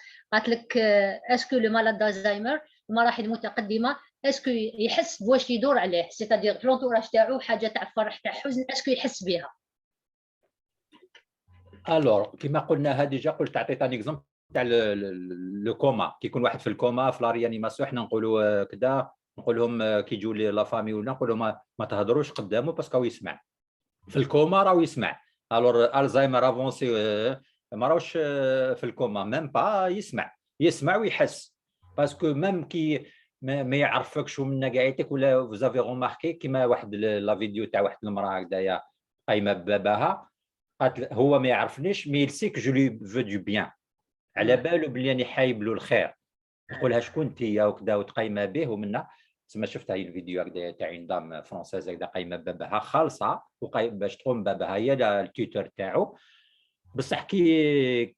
Est-ce que le malade d'Alzheimer, المراحل المتقدمة, est-ce que يحس بواش يدور عليه؟ c'est-à-dire في l'entourage تاعو حاجة تاع فرح تاع حزن, est-ce que يحس بها؟ الوغ كيما قلناها ديجا، قلت عطيت ان اكزومبل تاع لو كوما. كي يكون واحد في الكوما في لا ريانيماسيون حنا نقولوا كذا، نقول لهم كي يجوا لي لا فامي ولا نقول لهم ما تهضروش قدامه باسكو هو يسمع في الكوما، راهو يسمع. الوغ الزهايمر افونسي ما راهوش في الكوما، ميم با يسمع ويحس، باسكو ميم كي ما يعرفكش ومنا قاعدتك ولا فوزافي روماركي كيما واحد لا فيديو تاع واحد المراه هكذايا قايمه بباباها، قالت هو ما يعرفنيش مي يلسيك جو لي فو دو بيان، على بالو بلي راني حايب له الخير، يقولها شكون انت وكذا وتقايمه به. ومنا تسمى شفت هاي الفيديو هكذا تاع اون دام فرونسيز هكذا قايمه باباها خالصه باش تقوم باباها هي التيتور تاعو، بصح كي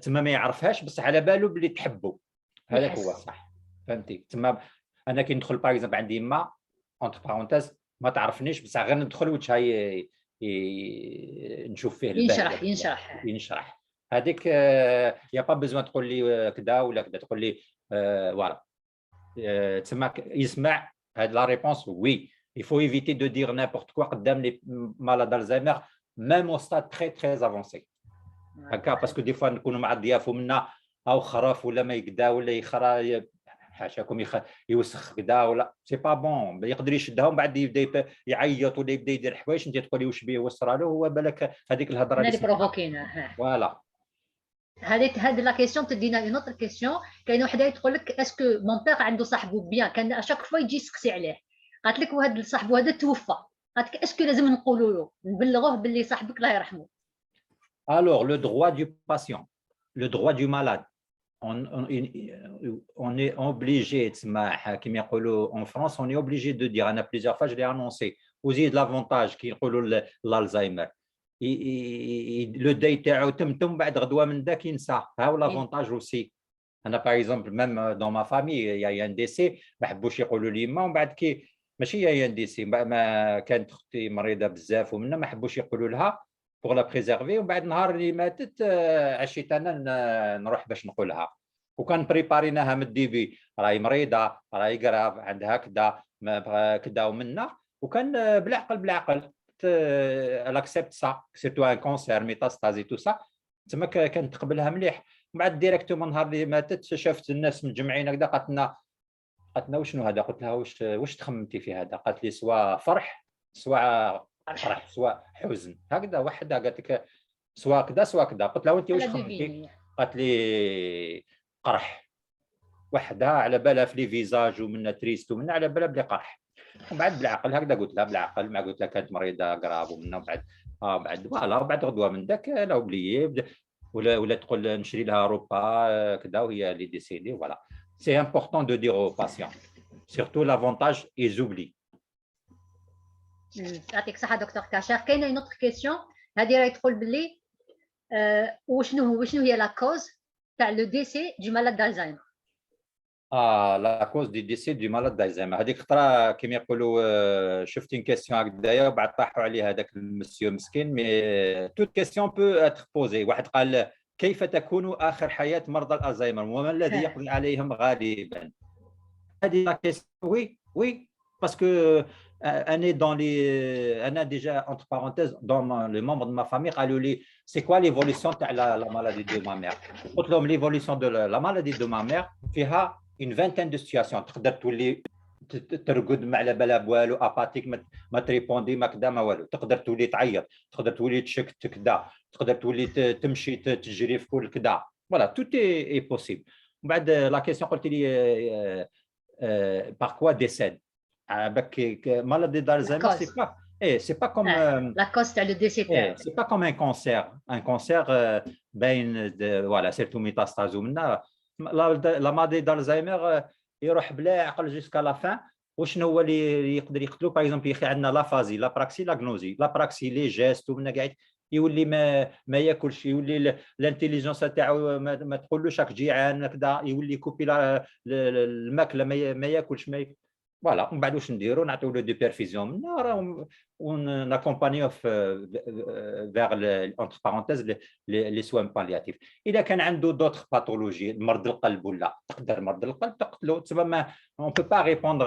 تما ما يعرفهاش بصح على بالو بلي تحبه. هذاك هو صح، فهمتي؟ تما انا كي ندخل باغ اكزومبل عندي ما اونتر بارونتيز ما تعرفنيش بصح غير ندخل وجهها نشوف فيه البهجه ينشرح هذيك يا با بيزوان تقول لي كذا ولا كذا، تقول لي فوالا تسمى يسمع. هاد لا ريبونس وي il faut éviter de dire n'importe quoi قدام لي malades d'Alzheimer même au stade très très avancé هكا، باسكو دي فوا نكونوا مع الضياف ومنا او خرف ولا ما يقدا ولا يخرا حاشاكم يوسخ كذا ولا سي با بون، يقدر يشدها ومن بعد يبدا يعيط ولا يبدا يدير حوايج انت تقولي واش بيه وصرا له، هو بالك هذيك الهضره اللي بروفوكينا. فوالا هذه لا كيسيون تدينا اون اوتر كيسيون. كاينه وحده تقول لك اسكو مون بيغ عنده صاحبو بيان، كان اشاك فوا يجي يسقسي عليه، قالت لك وهذا صاحبو هذا توفى، قالت لك اسكو لازم نقولوا له نبلغوه باللي صاحبك الله يرحمه؟ Alors le droit du patient, le droit du malade, on est obligé, comme en France, on est obligé de dire, on a plusieurs fois, je l'ai annoncé, aussi de l'avantage qui est l'Alzheimer. لو داي تاعو تم بعد غدوه من داك ينسى. ها هو لافونتاج اوسي. انا باغ اكزومبل ميم دون ما فامي يا ان دي سي ما حبوش يقولوا لي ما، ومن بعد كي ماشي يا ان دي سي ما كانت اختي مريضه بزاف ومنها ما حبوش يقولوا لها بوغ لا بريزيرفي، ومن بعد نهار اللي ماتت عشيت انا نروح باش نقولها، وكان بريباريناها من الديبي راهي مريضه راهي كراف عندها كذا كذا ومنا، وكان بالعقل بالعقل لاكسبت سا سيرتو ان كونسير ميتاستازي تو سا، تما كانت تقبلها مليح. من بعد ديريكتومون نهار اللي ماتت شافت الناس متجمعين هكذا قالت لنا وشنو هذا؟ قلت لها واش تخممتي في هذا؟ قالت لي سواء فرح سواء فرح سواء حزن هكذا وحده، قالت لك سواء كذا سواء كذا. قلت لها وانت واش خممتي؟ قالت لي قرح وحدها على بالها في لي فيزاج ومنا تريست ومنا على بالها بلي قرح. ومن بعد بالعقل هكذا قلت لها بالعقل، ما قلت لها كانت مريضه كراف ومنا، بعد بعد فوالا بعد غدوه من ذاك لا اوبليي ولا تقول نشري لها روبا كذا وهي اللي ديسيدي. فوالا سي امبورطون دو دير او باسيون سيرتو لافونتاج ايزوبلي. يعطيك الصحه دكتور كاشير. كاينه اون اوتر كيسيون هذه راهي تقول باللي وشنو هي لا كوز تاع لو ديسي دو مالاد دالزايمر؟ لا كوز دي ديسي دو مالاد دالزايمر هذيك خطره كيما يقولوا شفت ان كيسيون هكذايا وبعد طاحوا عليه هذاك المسيو مسكين. مي توت كيسيون بو اتر بوزي. واحد قال كيف تكون اخر حياه مرضى الالزهايمر وما الذي يقضي عليهم غالبا؟ هذه لا كيسيون. وي باسكو انا دون لي انا ديجا انتر بارونتيز دون لي ممبر دو ما فامي قالوا لي سي كوا ليفوليسيون تاع لا مالادي دو ما مير. قلت لهم ليفوليسيون دو لا مالادي دو ما مير فيها une vingtaine de situations. تقدر تولي ترقد ما على بالها بوالو اباتيك ما تريبوندي ما كذا ما والو، تقدر تولي تعيط، تقدر تولي تشك كذا، تقدر تولي تمشي تجري في كل كذا. فوالا توت اي بوسيبل. ومن بعد لا كيسيون قلت لي باغ كوا ديسيد باك مالادي دالزهايمر سي با سي با كوم لا كوز تاع لو ديسي تاعو سي با كوم ان كونسير باين فوالا سيرتو ميتاستازو منا لا مالادي دالزهايمر يروح بلا عقل جوسكا لا فان. وشنو هو اللي يقدر يقتلو؟ باغ اكزومبل يخي عندنا لا فازي لا براكسي لا غنوزي. لا براكسي لي جيست ومنا قاعد يولي ما ياكلش، يولي الانتيليجنس تاعو ما تقولوش راك جيعان كذا، يولي كوبي الماكله ما ياكلش فوالا. ومن بعد واش نديرو؟ نعطيو له دي بيرفيزيون من النار وناكومبانيو فيغ اونتر بارونتيز لي سوان بالياتيف. اذا كان عنده دوطخ باثولوجي مرض القلب ولا تقدر مرض القلب تقتلو. تسمى ما اون بو با ريبوندر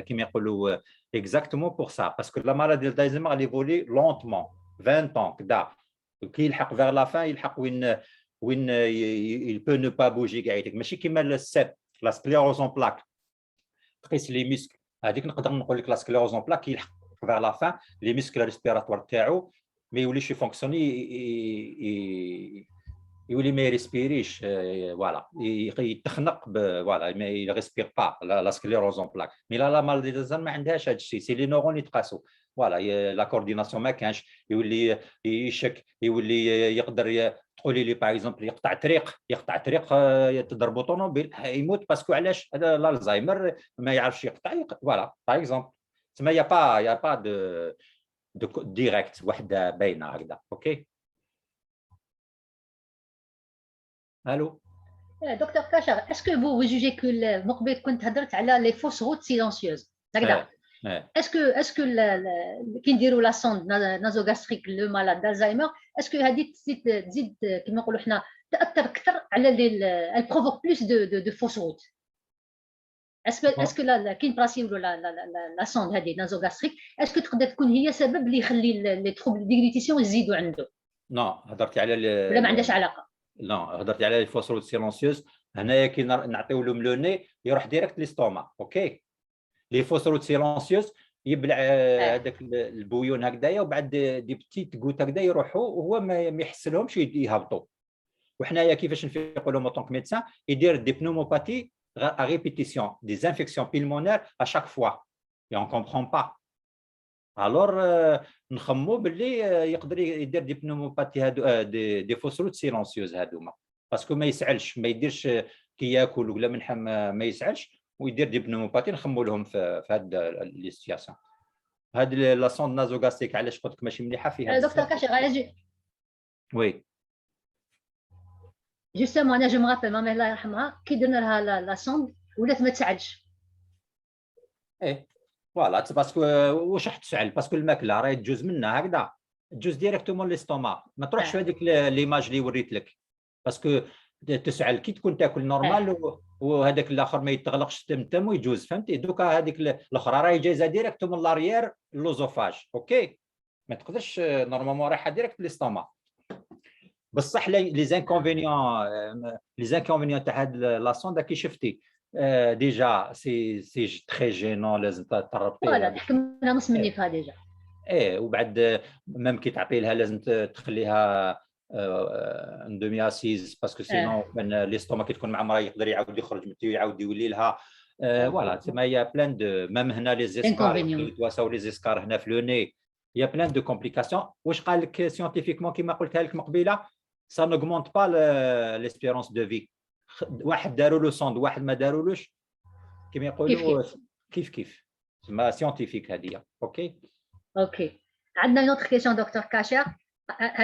كيما يقولوا اكزاكتومون بور سا باسكو لا مالادي دالزهايمر ليفولي لونتمون 20 ans كذا، كي يلحق فيغ لا فان يلحق وين il peut ne pas bouger قاعد ماشي كيما السيت لا سكليروز اون بلاك تقيس لي ميسك هذيك نقدر نقول لك لا سكليروز اون بلاك يلحق فيغ لا فان لي ميسك ريسبيراتوار تاعو ما يوليش يفونكسيوني يولي ما يريسبيريش فوالا يتخنق فوالا ما يريسبير با لا سكليروز اون بلاك. مي لا مالادي دالزهايمر ما عندهاش هذا الشيء، سي لي نورون يتقاسوا فوالا لا كورديناسيون ما كانش، يولي يشك يولي يقدر تقولي لي باغ اكزومبل يقطع طريق تضربوا طوموبيل يموت باسكو علاش الالزهايمر ما يعرفش يقطع فوالا باغ اكزومبل. تسمى يا با دو ديريكت وحده باينه هكذا. اوكي الو دكتور كاشر اسكو vous jugez que مقبل كنت هضرت على لي فوس روت سيلونسيوز هكذا اسكو كي نديروا لا سوند نازوغاستريك لو مالاد دالزهايمر اسكو هذه تزيد كما نقولوا حنا تاثر اكثر على البروفوك بلوس دو فوس روت؟ اسكو كي نبراسيو لا سوند هذه نازوغاستريك اسكو تقدر تكون هي سبب اللي يخلي لي تروبل ديغريتيسيون يزيدوا عنده؟ نو هضرتي على ولا ما عندهاش علاقه؟ لا هضرتي على لي فوس روت سيلونسيوز. هنايا كي نعطيو لهم لو ني يروح ديريكت ليستوما. اوكي لي فوس روت سيلونسيوز يبلع هذاك البويون هكذايا وبعد دي بتيت غوت هكذا يروحوا وهو ما يحسلهمش يهبطوا. وحنايا كيفاش نفيقوا لهم طونك ميدسان يدير دي بنوموباتي ا ريبيتيسيون دي انفيكسيون بيلمونير ا شاك فوا اي اون كومبرون با. الور نخمو باللي يقدر يدير دي بنوموباتي هادو دي فوس روت سيلونسيوز هادوما باسكو ما يسعلش ما يديرش كي ياكل ولا من ما يسعلش ويدير دي بنوموباتي. نخمو لهم في هاد لي سياسيون. هذه لا سوند نازوغاستيك علاش قلت لك ماشي مليحه فيها دكتور بزاف. كاشر علاش وي جوستومون انا جو مغابيل مامي الله يرحمها كي درنا لها لا سوند ولات ما تسعلش. ايه فوالا باسكو واش راح تسعل باسكو الماكله راهي تجوز منها هكذا تجوز ديريكتومون ليستوما ما تروحش هذيك ليماج اللي وريت لك باسكو تسعل كي تكون تاكل نورمال وهذاك الاخر ما يتغلقش تم ويجوز فهمتي دوكا هذيك الاخرى راهي جايزه ديريكتومون لاريير لوزوفاج اوكي ما تقدرش نورمالمون رايحه ديريكت ليستوما بصح لي زانكونفينيون تاع هاد لا سوندا كي شفتي ديجا سي تري جينون لازم فوالا تربطيها تحكم لها نص مني فيها ديجا. ايه وبعد ميم كي تعطي لها لازم تخليها ان دومي اسيز باسكو سينون كان ليستوما كي تكون معمره يقدر يعاود يخرج متي يعاود يولي لها فوالا تما هي بلان دو ميم هنا لي زيسكار يتواساو لي زيسكار هنا في لو ني هي بلان دو كومبليكاسيون واش قال لك سيونتيفيكمون كيما قلتها لك مقبيله سا نوغمونت با ليسبيرونس دو في واحد داروا له سوند واحد ما دارولوش كيما يقولوا كيف تما سيونتيفيك هذه اوكي. اوكي عندنا اون اوتر كيسيون دكتور كاشا.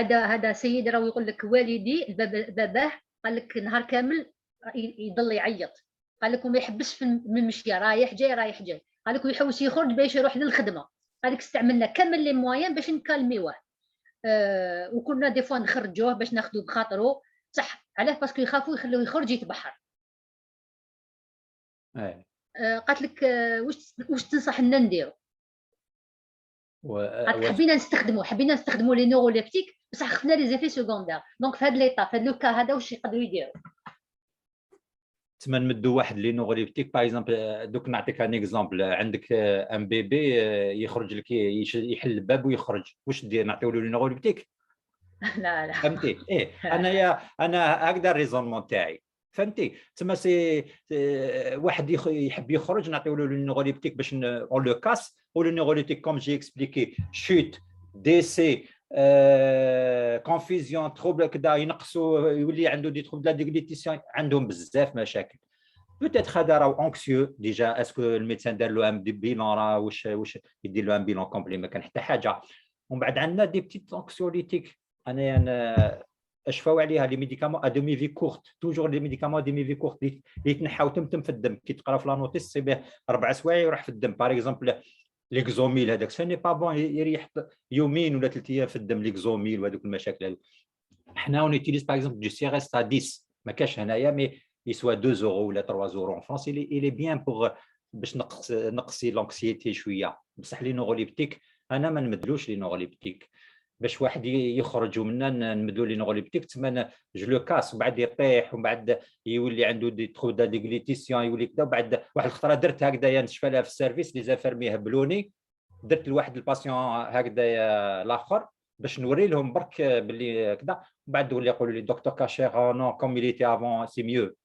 هذا سيد راه يقول لك والدي باباه قال لك نهار كامل يضل يعيط قال لك وما يحبش من المشيه رايح جاي رايح جاي قال لك ويحوس يخرج باش يروح للخدمه قال لك استعملنا كامل لي موان باش نكالميوه وكنا دي فوا نخرجوه باش ناخذوا بخاطره صح علاه باسكو يخافوا يخلوه يخرج يتبحر. قالت لك واش تنصح لنا نديرو؟ حبينا نستخدموا لي نوروليبتيك بصح خفنا لي زيفي سكوندير دونك في هذا ليطا في هذا لو كا هذا واش يقدروا يديروا؟ تما نمدوا واحد لي نوروليبتيك باغ اكزومبل دوك نعطيك ان اكزومبل عندك ان بيبي يخرج لك يحل الباب ويخرج واش دير نعطيو له لي نوروليبتيك؟ لا فهمتي ايه انا هكذا الريزونمون تاعي فهمتي تما واحد يحب يخرج نعطيو له النيغوليبتيك باش اون لو كاس و النيغوليبتيك كوم جي اكسبليكي شوت ديسي كونفيزيون تروبل كذا ينقصوا يولي عنده دي تروبل ديغليتيسيون عندهم بزاف مشاكل بوتيتر هذا راهو اونكسيو ديجا اسكو الميدسان دار له ان بيلون راه واش يدير له ان بيلون كومبلي ما كان حتى حاجه ومن بعد عندنا دي بتيت اونكسيوليتيك انا اشفاو عليها لي ميديكامون ا دومي في كورت توجور لي ميديكامون دومي في كورت اللي يتنحاو تم في الدم كي تقرا في لا نوتيس تصيبه 4 سوايع يروح في الدم باغ اكزومبل ليكزوميل هذاك سوني با بون يريح يومين ولا 3 ايام في الدم ليكزوميل وهذوك المشاكل هذوك حنا اون يوتيليز باغ اكزومبل دو سي ار اس 10 ما كاش هنايا مي يسوا 2 يورو ولا 3 يورو ان فرنسا اللي بيان بوغ باش نقصي لونكسيتي شويه بصح لي نوروليبتيك انا ما نمدلوش لي نوروليبتيك باش واحد يخرج ومنا نمدوا لي نوروليبتيك تما جو لو كاس وبعد يطيح ومن بعد يولي عنده دي ترو دا ديغليتيسيون يولي كذا وبعد واحد الخطره درت هكذايا نشفى لها في السيرفيس لي زافيرمي هبلوني درت لواحد الباسيون هكذايا الاخر باش نوري لهم برك باللي كذا ومن بعد ولا يقولوا لي دكتور كاشير نو كوم ميليتي افون سي ميو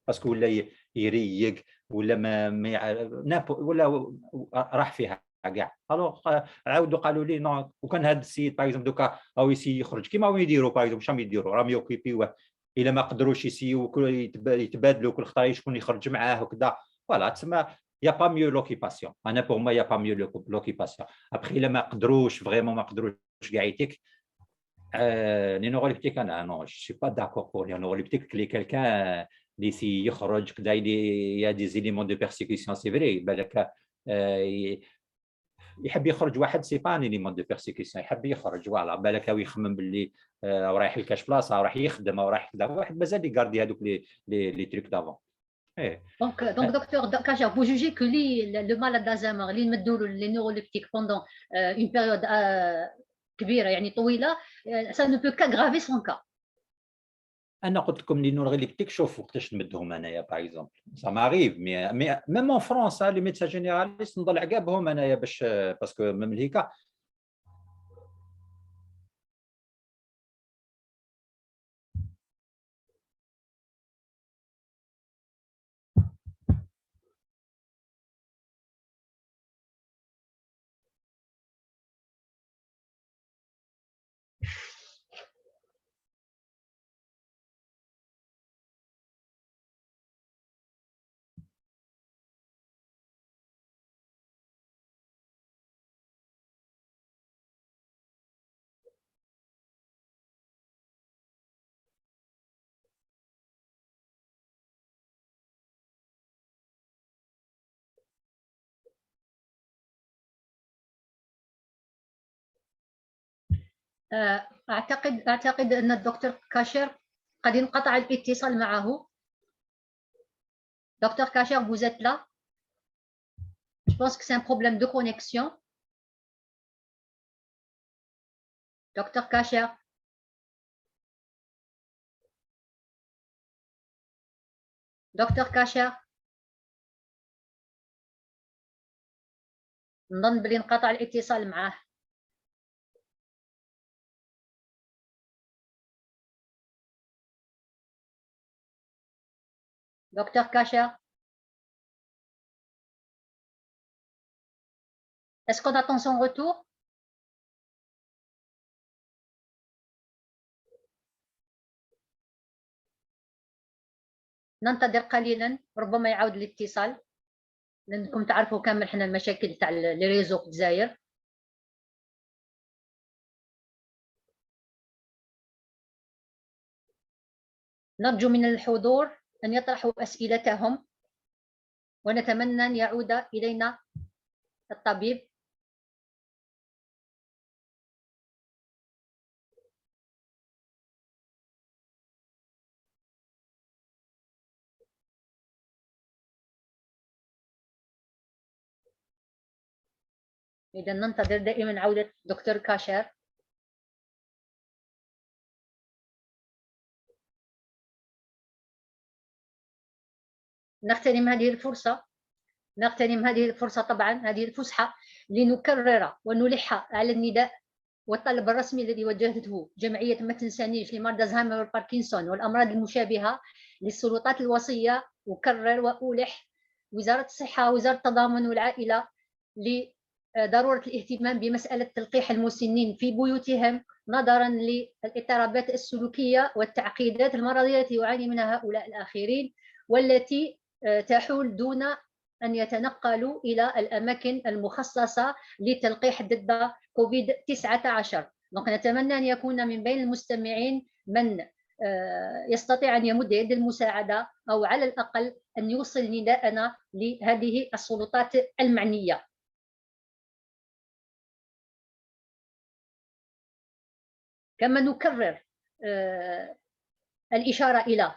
باسكو ولا يريق ولا ما ولا راح فيها كاع الوغ عاودوا قالوا لي نو وكان هذا السيد باغ اكزومبل دوكا او يسي يخرج كيما هو يديروا باغ اكزومبل شنو يديروا راهم يوكيبيوه الا ما قدروش يسيو يتبادلوا كل خطره شكون يخرج معاه وكذا فوالا تسمى يا با ميو لوكيباسيون انا بور ما يا با ميو لوكيباسيون ابخي الا ما قدروش فريمون ما قدروش كاع يتيك لي نوروليبتيك انا نو جو سي با داكور بور لي نوروليبتيك كلي كالكان اللي سي يخرج كذا يا دي زيليمون دو بيرسيكسيون سي فري بالك يحب يخرج واحد سي با ان ايليمون دو بيرسيكسيون يحب يخرج فوالا بالك هو يخمم باللي رايح لكاش بلاصه راح يخدم او رايح كذا واحد مازال يغاردي هذوك لي تريك دافون Donc docteur Kaja, vous jugez que le malade d'Alzheimer اللي نمدوا له les neuroleptiques pendant une période كبيره يعني طويله ça ne peut qu'aggraver son cas. انا قلت لكم لي نوروليبتيك شوف وقتاش نمدهم انايا باغ اكزومبل سا ماريف مي ميم اون فرونس لي ميدسان جينيراليست نضل عقابهم انايا باش باسكو ميم هيك أعتقد أن الدكتور كاشر قد انقطع الاتصال معه. دكتور كاشر, vous êtes là? Je pense que c'est un problème de connexion. Docteur Kacher. دكتور كاشر, نظن بلي انقطع الاتصال معه. دكتور كاشر, est-ce qu'on attend son retour? ننتظر قليلا، ربما يعود الاتصال، لأنكم تعرفوا كامل حنا المشاكل تاع لي ريزو في الجزائر. نرجو من الحضور أن يطرحوا أسئلتهم، ونتمنى أن يعود إلينا الطبيب. إذا ننتظر دائما عودة دكتور كاشر. نغتنم هذه الفرصة طبعا، هذه الفسحة، لنكرر ونلح على النداء والطلب الرسمي الذي وجهته جمعية ما تنسانيش لمرضى الزهايمر والباركنسون والأمراض المشابهة للسلطات الوصية. أكرر وألح وزارة الصحة ووزارة التضامن والعائلة لضرورة الاهتمام بمسألة تلقيح المسنين في بيوتهم، نظرا للاضطرابات السلوكية والتعقيدات المرضية التي يعاني منها هؤلاء الآخرين، والتي تحول دون أن يتنقلوا إلى الأماكن المخصصة لتلقيح ضد كوفيد-19. نتمنى أن يكون من بين المستمعين من يستطيع أن يمد يد المساعدة، أو على الأقل أن يوصل نداءنا لهذه السلطات المعنية. كما نكرر الإشارة إلى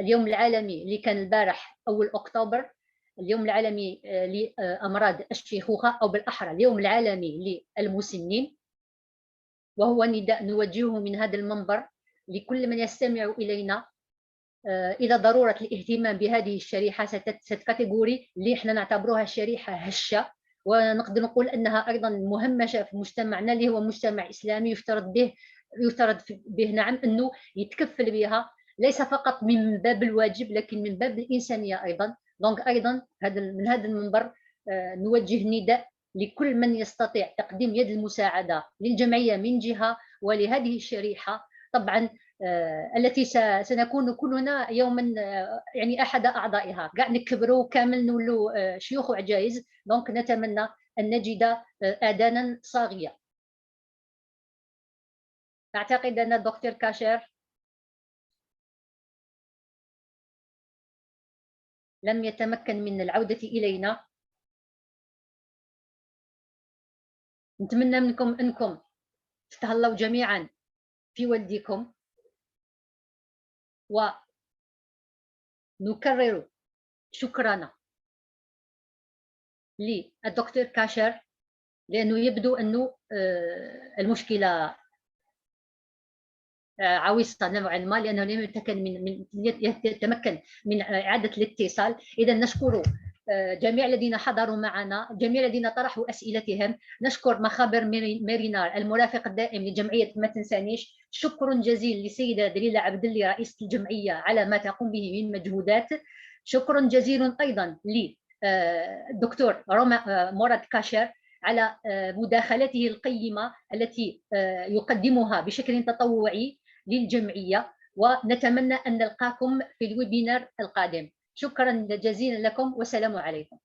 اليوم العالمي اللي كان البارح أول أكتوبر، اليوم العالمي لأمراض الشيخوخة، أو بالأحرى اليوم العالمي للمسنين، وهو نداء نوجهه من هذا المنبر لكل من يستمع إلينا إلى ضرورة الاهتمام بهذه الشريحة كاتيجوري اللي احنا نعتبروها شريحة هشة، ونقدر نقول أنها أيضا مهمشة في مجتمعنا اللي هو مجتمع إسلامي يفترض به نعم أنه يتكفل بها، ليس فقط من باب الواجب لكن من باب الإنسانية أيضا. دونك أيضا من هذا المنبر نوجه نداء لكل من يستطيع تقديم يد المساعدة للجمعية من جهة، ولهذه الشريحة طبعا التي سنكون كلنا يوما يعني أحد أعضائها، قاعد نكبروا كامل نولوا شيوخ وعجائز. دونك نتمنى أن نجد آذانا صاغية. أعتقد أن الدكتور كاشر لم يتمكن من العودة إلينا. نتمنى منكم أنكم تتهلاو جميعا في والديكم، ونكرر شكرنا للدكتور كاشر، لأنه يبدو أنه المشكلة عويصة نوعا ما، لأنه لم يتمكن من إعادة الاتصال. إذا نشكر جميع الذين حضروا معنا، جميع الذين طرحوا أسئلتهم. نشكر مخابر ميرينار المرافق الدائم لجمعية ما تنسانيش. شكر جزيل لسيدة دليلة عبد الله رئيسة الجمعية على ما تقوم به من مجهودات. شكر جزيل أيضا للدكتور مراد كاشر على مداخلته القيمة التي يقدمها بشكل تطوعي للجمعية، ونتمنى أن نلقاكم في الويبينار القادم. شكرا جزيلا لكم، والسلام عليكم.